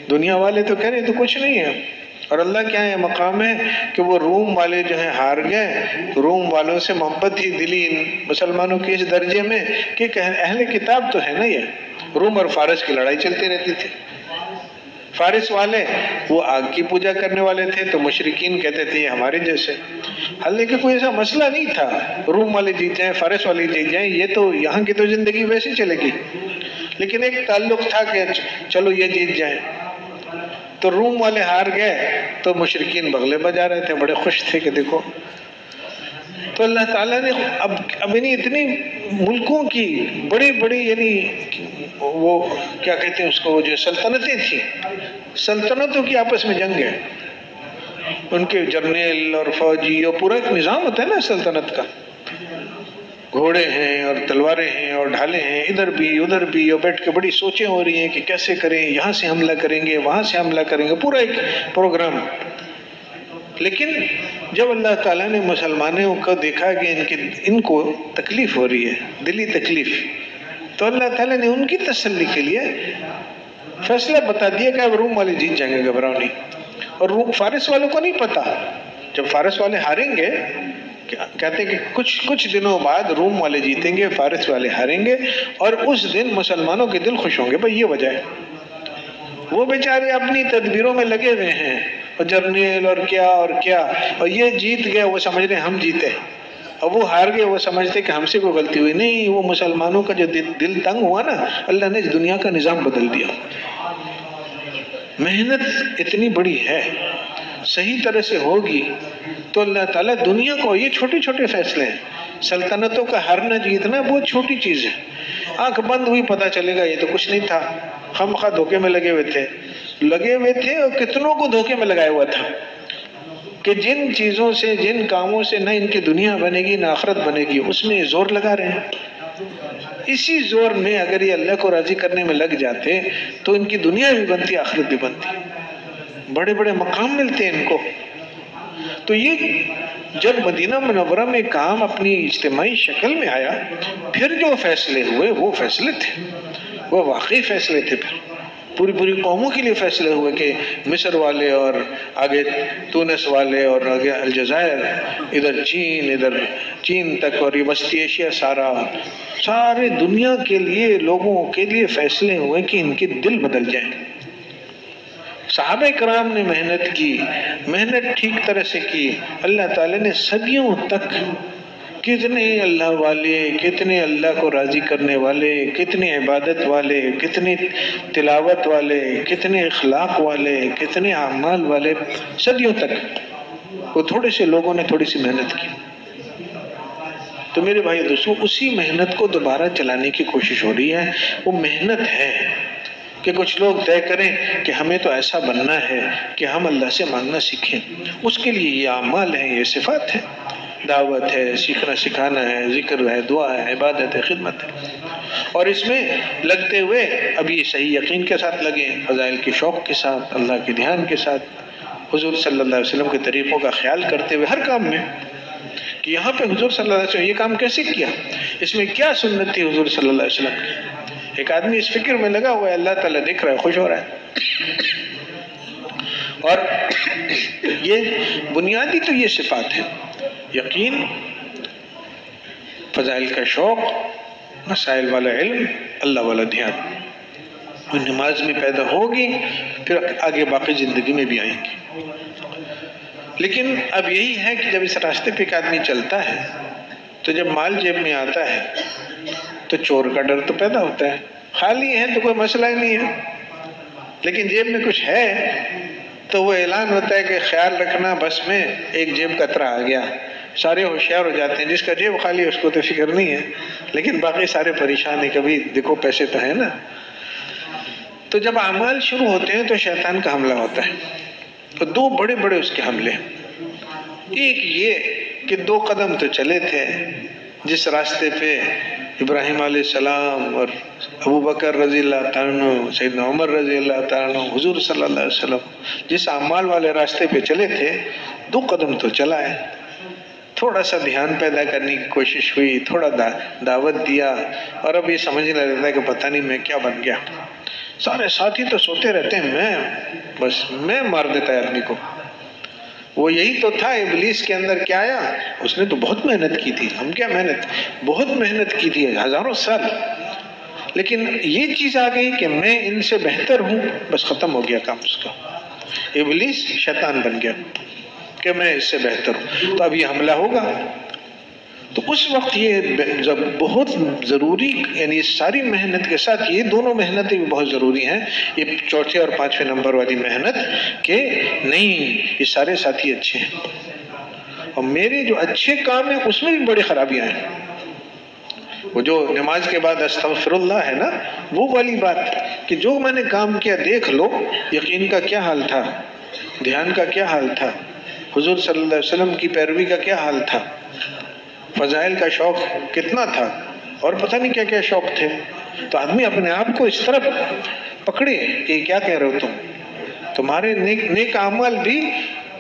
Speaker 1: دنیا والے تو کہہ رہے تو کچھ نہیں ہے، اور اللہ کے یہاں یہ مقام ہے کہ وہ روم والے جو ہیں ہار گئے. روم والوں سے محبت ہی دلی ان مسلمانوں کے اس درجے میں کہ اہل کتاب تو ہے نا، یہ روم اور فارس کی لڑائی چلتی رہتی تھی. فارس والے وہ آگ کی پوجا کرنے والے تھے، تو مشرکین کہتے تھے یہ ہمارے جیسے، حالانکہ کوئی ایسا مسئلہ نہیں تھا روم والے جیت جائیں فارس والے جیت جائیں، یہ تو یہاں کی تو زندگی ویسی چلے گی، لیکن ایک تعلق تھا کہ چلو یہ جیت جائیں۔ تو روم والے ہار گئے تو مشرکین بغلے بجا رہے تھے، بڑے خوش تھے کہ دیکھو۔ تو اللہ تعالیٰ نے اب اتنی ملکوں کی بڑی بڑی یعنی وہ کیا کہتے ہیں اس کو، وہ جو سلطنتیں تھیں، سلطنتوں کی آپس میں جنگ ہے، ان کے جرنیل اور فوجی اور پورا ایک نظام ہوتا ہے نا سلطنت کا، گھوڑے ہیں اور تلواریں ہیں اور ڈھالیں ہیں، ادھر بھی ادھر بھی، اور بیٹھ کے بڑی سوچیں ہو رہی ہیں کہ کیسے کریں، یہاں سے حملہ کریں گے وہاں سے حملہ کریں گے، پورا ایک پروگرام۔ لیکن جب اللہ تعالیٰ نے مسلمانوں کو دیکھا کہ ان کو تکلیف ہو رہی ہے، دلی تکلیف، تو اللہ تعالیٰ نے ان کی تسلی کے لیے فیصلہ بتا دیا کہ اب روم والے جیت جائیں گے، گھبراؤ نہیں۔ اور فارس والوں کو نہیں پتا، جب فارس والے ہاریں گے، کہتے ہیں کہ کچھ دنوں بعد روم والے جیتیں گے، فارس والے ہاریں گے، اور اس دن مسلمانوں کے دل خوش ہوں گے۔ بھئی یہ وجہ ہے، وہ بیچارے اپنی تدبیروں میں لگے ہوئے ہیں، اور جرنیل اور کیا، اور یہ جیت گئے وہ سمجھ رہے ہیں ہم جیتے، اور وہ ہار گئے وہ سمجھتے کہ ہم سے کوئی غلطی ہوئی نہیں۔ وہ مسلمانوں کا جو دل تنگ ہوا نا، اللہ نے اس دنیا کا نظام بدل دیا۔ محنت اتنی بڑی ہے، صحیح طرح سے ہوگی تو اللہ تعالیٰ دنیا کو، یہ چھوٹے چھوٹے فیصلے ہیں، سلطنتوں کا ہارنا جیتنا بہت چھوٹی چیز ہے، آنکھ بند ہوئی پتہ چلے گا یہ تو کچھ نہیں تھا، خام خواہ دھوکے میں لگے ہوئے تھے، اور کتنوں کو دھوکے میں لگایا ہوا تھا کہ جن چیزوں سے، جن کاموں سے نہ ان کی دنیا بنے گی نہ آخرت بنے گی، اس میں زور لگا رہے ہیں۔ اسی زور میں اگر یہ اللہ کو راضی کرنے میں لگ جاتے تو ان کی دنیا بھی بنتی، آخرت بھی بنتی، بڑے بڑے مقام ملتے ہیں ان کو۔ تو یہ جب مدینہ منورہ میں کام اپنی اجتماعی شکل میں آیا، پھر جو فیصلے ہوئے وہ فیصلے تھے، وہ واقعی فیصلے تھے، پھر پوری قوموں کے لیے فیصلے ہوئے کہ مصر والے اور آگے تونس والے اور آگے الجزائر، ادھر چین تک، اور یہ وسطی ایشیا سارے دنیا کے لیے، لوگوں کے لیے فیصلے ہوئے کہ ان کے دل بدل جائیں۔ صحابہ کرام نے محنت ٹھیک طرح سے کی، اللہ تعالیٰ نے صدیوں تک کتنے اللہ والے، کتنے اللہ کو راضی کرنے والے، کتنے عبادت والے، کتنے تلاوت والے، کتنے اخلاق والے، کتنے اعمال والے، صدیوں تک وہ تھوڑے سے لوگوں نے تھوڑی سی محنت کی۔ تو میرے بھائی دوستو، اسی محنت کو دوبارہ چلانے کی کوشش ہو رہی ہے۔ وہ محنت ہے کہ کچھ لوگ طے کریں کہ ہمیں تو ایسا بننا ہے کہ ہم اللہ سے مانگنا سیکھیں، اس کے لیے یہ اعمال ہیں، یہ صفات ہیں، دعوت ہے، سیکھنا سکھانا ہے، ذکر ہے، دعا ہے، عبادت ہے، خدمت ہے، اور اس میں لگتے ہوئے اب یہ صحیح یقین کے ساتھ لگیں، فضائل کے شوق کے ساتھ، اللہ کے دھیان کے ساتھ، حضور صلی اللہ علیہ وسلم کے طریقوں کا خیال کرتے ہوئے ہر کام میں، کہ یہاں پہ حضور صلی اللہ علیہ وسلم یہ کام کیسے کیا، اس میں کیا سنت تھی حضور صلی اللہ علیہ وسلم کی۔ ایک آدمی اس فکر میں لگا ہوا ہے، اللہ تعالیٰ دیکھ رہا ہے، خوش ہو رہا ہے۔ اور یہ بنیادی تو یہ صفات ہیں، یقین، فضائل کا شوق، مسائل والا علم، اللہ والا دھیان، وہ نماز میں پیدا ہوگی، پھر آگے باقی زندگی میں بھی آئیں گی۔ لیکن اب یہی ہے کہ جب اس راستے پہ ایک آدمی چلتا ہے تو جب مال جیب میں آتا ہے تو چور کا ڈر تو پیدا ہوتا ہے، خالی ہے تو کوئی مسئلہ ہی نہیں ہے، لیکن جیب میں کچھ ہے تو وہ اعلان ہوتا ہے کہ خیال رکھنا، بس میں ایک جیب کترا آ گیا۔ سارے ہوشیار ہو جاتے ہیں، جس کا جیب خالی ہے اس کو تو فکر نہیں ہے، لیکن باقی سارے پریشان ہیں، کبھی دیکھو پیسے تو ہے نا۔ تو جب اعمال شروع ہوتے ہیں تو شیطان کا حملہ ہوتا ہے، تو دو بڑے بڑے اس کے حملے ہیں۔ ایک یہ کہ 2 قدم تو چلے تھے جس راستے پہ ابراہیم علیہ السلام اور ابو بکر رضی اللہ تعالیٰ عنہ، سیدنا عمر رضی اللہ تعالیٰ عنہ، حضور صلی اللہ علیہ وسلم جس اعمال والے راستے پہ چلے تھے، 2 قدم تو چلا ہے، تھوڑا سا دھیان پیدا کرنے کی کوشش ہوئی، تھوڑا دعوت دیا، اور اب یہ سمجھنے لگتا ہے کہ پتہ نہیں میں کیا بن گیا۔ سارے ساتھی تو سوتے رہتے ہیں، میں مار دیتا ہے آدمی کو۔ وہ یہی تو تھا ابلیس کے اندر کیا آیا، اس نے تو بہت محنت کی تھی، ہم کیا محنت، بہت محنت کی تھی، ہزاروں سال، لیکن یہ چیز آ گئی کہ میں ان سے بہتر ہوں، بس ختم ہو گیا کام اس کا. ابلیس شیطان بن گیا کہ میں اس سے بہتر ہوں، تو اب یہ حملہ ہوگا. تو اس وقت یہ بہت ضروری، یعنی ساری محنت کے ساتھ یہ دونوں محنتیں بھی بہت ضروری ہیں. یہ چوتھے اور پانچویں نمبر والی محنت کہ نہیں یہ سارے ساتھی اچھے ہیں اور میرے جو اچھے کام ہیں اس میں بھی بڑی خرابیاں ہیں. وہ جو نماز کے بعد استغفر اللہ ہے نا، وہ والی بات کہ جو میں نے کام کیا دیکھ لو، یقین کا کیا حال تھا، دھیان کا کیا حال تھا، حضور صلی اللہ علیہ وسلم کی پیروی کا کیا حال تھا، فضائل کا شوق کتنا تھا، اور پتہ نہیں کیا کیا شوق تھے. تو آدمی اپنے آپ کو اس طرح پکڑے کہ کیا کہہ رہے ہو تم. تمہارے نیک اعمال بھی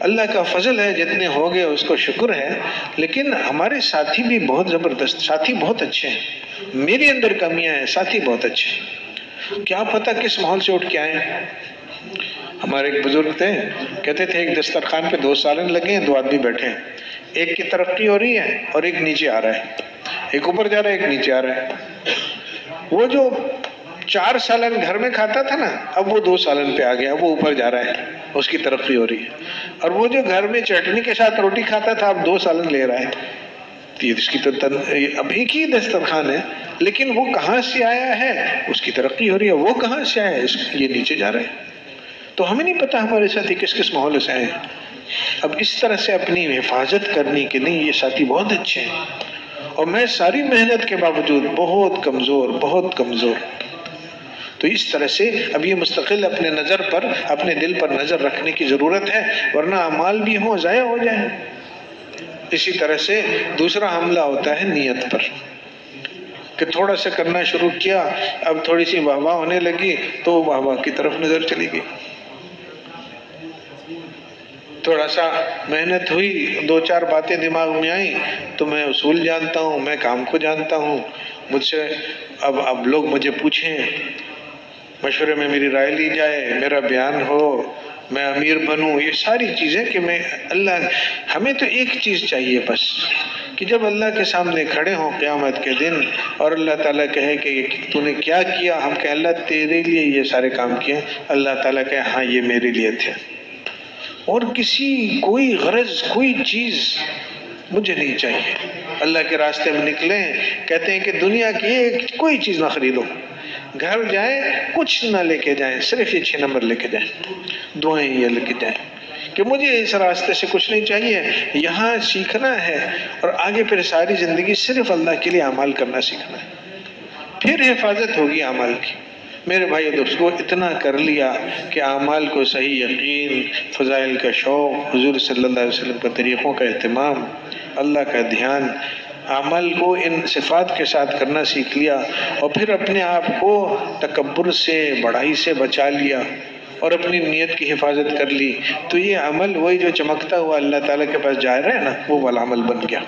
Speaker 1: اللہ کا فضل ہے، جتنے ہو گئے اس کو شکر ہے، لیکن ہمارے ساتھی بھی بہت زبردست، ساتھی بہت اچھے ہیں. میرے اندر کمیاں ہیں، ساتھی بہت اچھے ہیں. کیا پتہ کس ماحول سے اٹھ کے آئے ہیں. ہمارے ایک بزرگ تھے، کہتے تھے ایک دسترخوان پہ 2 سالن لگے ہیں، 2 آدمی بیٹھے ہیں، ایک کی ترقی ہو رہی ہے اور ایک نیچے آ رہا ہے، ایک اوپر جا رہا ہے ایک نیچے آ رہا ہے. وہ جو 4 سالن گھر میں کھاتا تھا نا، اب وہ 2 سالن پہ آ گیا، وہ اوپر جا رہا ہے، اس کی ترقی ہو رہی ہے. اور وہ جو گھر میں چٹنی کے ساتھ روٹی کھاتا تھا، اب 2 سالن لے رہا ہے. اس کی تو اب ایک ہی دسترخوان ہے، لیکن وہ کہاں سے آیا ہے، اس کی ترقی ہو رہی ہے. وہ کہاں سے آیا ہے، یہ نیچے جا رہا ہے. تو ہمیں نہیں پتا ہمارے ساتھی کس کس ماحول سے آئے ہیں. اب اس طرح سے اپنی حفاظت کرنی کہ نہیں یہ ساتھی بہت اچھے ہیں اور میں ساری محنت کے باوجود بہت کمزور. تو اس طرح سے اب یہ مستقل اپنے نظر پر، اپنے دل پر نظر رکھنے کی ضرورت ہے، ورنہ اعمال بھی ہوں ضائع ہو جائیں. اسی طرح سے دوسرا حملہ ہوتا ہے نیت پر، کہ تھوڑا سا کرنا شروع کیا، اب تھوڑی سی واہ واہ ہونے لگی تو واہ واہ کی طرف نظر چلی گئی. تھوڑا سا محنت ہوئی، 2-4 باتیں دماغ میں آئیں تو میں اصول جانتا ہوں، میں کام کو جانتا ہوں. مجھ سے اب لوگ مجھے پوچھیں، مشورے میں میری رائے لی جائے، میرا بیان ہو، میں امیر بنوں. یہ ساری چیزیں کہ میں ہمیں تو ایک چیز چاہیے بس، کہ جب اللہ کے سامنے کھڑے ہوں قیامت کے دن اور اللہ تعالیٰ کہے کہ تو نے کیا کیا، ہم کہیں اللہ تیرے لیے یہ سارے کام کیے. اللہ تعالیٰ کہے ہاں یہ میرے لیے تھے، اور کوئی غرض کوئی چیز مجھے نہیں چاہیے. اللہ کے راستے میں نکلیں، کہتے ہیں کہ دنیا کی کوئی چیز نہ خریدو، گھر جائیں کچھ نہ لے کے جائیں، صرف یہ 6 نمبر لے کے جائیں، دعائیں یہ لے کے جائیں کہ مجھے اس راستے سے کچھ نہیں چاہیے، یہاں سیکھنا ہے اور آگے پھر ساری زندگی صرف اللہ کے لیے اعمال کرنا سیکھنا ہے، پھر حفاظت ہوگی اعمال کی. میرے بھائی دوستو اتنا کر لیا کہ اعمال کو صحیح یقین، فضائل کا شوق، حضور صلی اللہ علیہ وسلم کے طریقوں کا اہتمام، اللہ کا دھیان، عمل کو ان صفات کے ساتھ کرنا سیکھ لیا، اور پھر اپنے آپ کو تکبر سے، بڑائی سے بچا لیا اور اپنی نیت کی حفاظت کر لی. تو یہ عمل وہی جو چمکتا ہوا اللہ تعالیٰ کے پاس جا رہا ہے نا، وہ والا عمل بن گیا.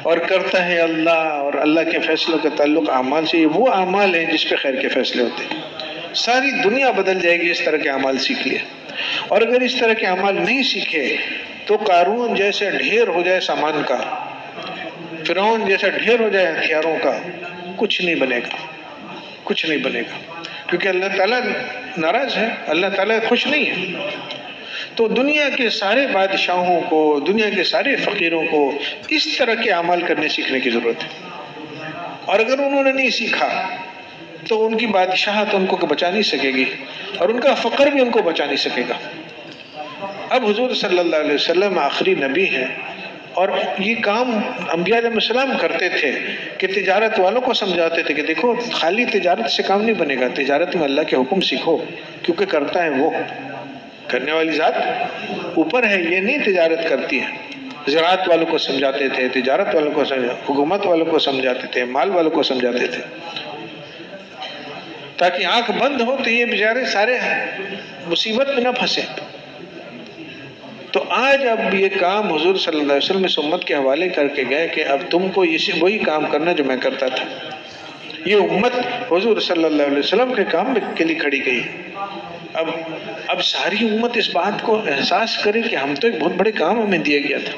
Speaker 1: اور کرتا ہے اللہ، اور اللہ کے فیصلوں کا تعلق اعمال سے. وہ اعمال ہیں جس پہ خیر کے فیصلے ہوتے ہیں. ساری دنیا بدل جائے گی اس طرح کے اعمال سیکھ لیے. اور اگر اس طرح کے اعمال نہیں سیکھے تو قارون جیسے ڈھیر ہو جائے سامان کا، فرعون جیسا ڈھیر ہو جائے ہتھیاروں کا، کچھ نہیں بنے گا، کچھ نہیں بنے گا، کیونکہ اللہ تعالیٰ ناراض ہے، اللہ تعالیٰ خوش نہیں ہے. تو دنیا کے سارے بادشاہوں کو، دنیا کے سارے فقیروں کو اس طرح کے اعمال کرنے سیکھنے کی ضرورت ہے. اور اگر انہوں نے نہیں سیکھا تو ان کی بادشاہت ان کو بچا نہیں سکے گی، اور ان کا فقر بھی ان کو بچا نہیں سکے گا. اب حضور صلی اللہ علیہ وسلم آخری نبی ہیں، اور یہ کام انبیاء علیہ السلام کرتے تھے کہ تجارت والوں کو سمجھاتے تھے کہ دیکھو خالی تجارت سے کام نہیں بنے گا، تجارت میں اللہ کے حکم سیکھو، کیونکہ کرتا ہے وہ، کرنے والی ذات اوپر ہے، یہ نہیں تجارت کرتی ہے. زراعت والوں کو سمجھاتے تھے، تجارت والوں کو حکومت والوں کو سمجھاتے تھے، مال والوں کو سمجھاتے تھے، تاکہ آنکھ بند ہو تو یہ بیچارے سارے مصیبت میں نہ پھنسے. تو آج اب یہ کام حضور صلی اللہ علیہ وسلم اس امت کے حوالے کر کے گئے کہ اب تم کو وہی کام کرنا جو میں کرتا تھا. یہ امت حضور صلی اللہ علیہ وسلم کے کام کے لیے کھڑی گئی. اب ساری امت اس بات کو احساس کرے کہ ہم تو ایک بہت بڑے کام ہمیں دیا گیا تھا،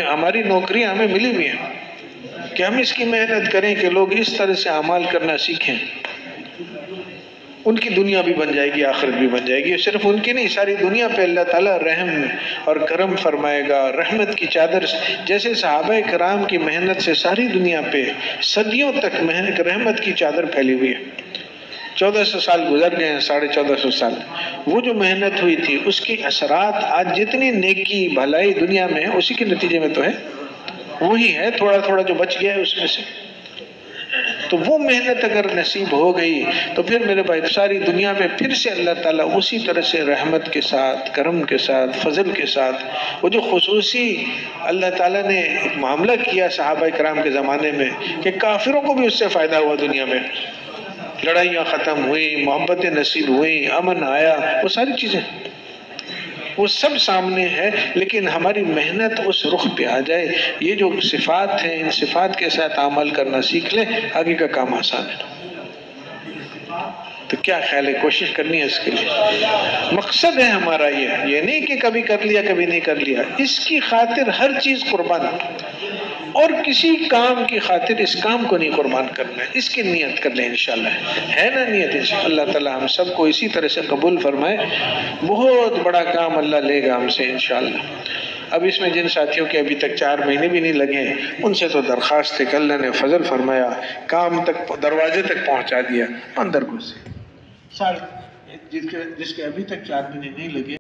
Speaker 1: ہماری نوکریاں ہمیں ملی ہوئی ہیں، کہ ہم اس کی محنت کریں کہ لوگ اس طرح سے اعمال کرنا سیکھیں، ان کی دنیا بھی بن جائے گی، آخرت بھی بن جائے گی۔ صرف ان کی نہیں، ساری دنیا پہ اللہ تعالیٰ رحم اور کرم فرمائے گا، رحمت کی چادر، جیسے صحابہ کرام کی محنت سے ساری دنیا پہ صدیوں تک رحمت کی چادر پھیلی ہوئی ہے۔ 1400 سال گزر گئے ہیں، 1450 سال، وہ جو محنت ہوئی تھی اس کی اثرات آج جتنی نیکی بھلائی دنیا میں ہے اسی کے نتیجے میں تو ہے، وہی ہے، تھوڑا تھوڑا جو بچ گیا ہے اس میں سے۔ تو وہ محنت اگر نصیب ہو گئی تو پھر میرے بھائی ساری دنیا میں پھر سے اللہ تعالیٰ اسی طرح سے رحمت کے ساتھ، کرم کے ساتھ، فضل کے ساتھ، وہ جو خصوصی اللہ تعالیٰ نے ایک معاملہ کیا صحابہ کرام کے زمانے میں کہ کافروں کو بھی اس سے فائدہ ہوا، دنیا میں لڑائیاں ختم ہوئی، محبتیں نصیب ہوئی، امن آیا، وہ ساری چیزیں وہ سب سامنے ہے، لیکن ہماری محنت اس رخ پہ آ جائے۔ یہ جو صفات ہیں، ان صفات کے ساتھ عمل کرنا سیکھ لیں، آگے کا کام آسان ہے۔ تو کیا خیال ہے، کوشش کرنی ہے اس کے لیے، مقصد ہے ہمارا یہ نہیں کہ کبھی کر لیا کبھی نہیں کر لیا، اس کی خاطر ہر چیز قربان، اور کسی کام کی خاطر اس کام کو نہیں قربان کرنا ہے، اس کی نیت کر لیں انشاءاللہ، ہے نا نیت انشاءاللہ۔ اللہ تعالیٰ ہم سب کو اسی طرح سے قبول فرمائے، بہت بڑا کام اللہ لے گا ہم سے انشاءاللہ۔ اب اس میں جن ساتھیوں کے ابھی تک 4 مہینے بھی نہیں لگے ان سے تو درخواست ہے کہ اللہ نے فضل فرمایا، کام تک دروازے تک پہنچا دیا، اندر گھسے۔ جس کے ابھی تک 4 مہینے نہیں لگے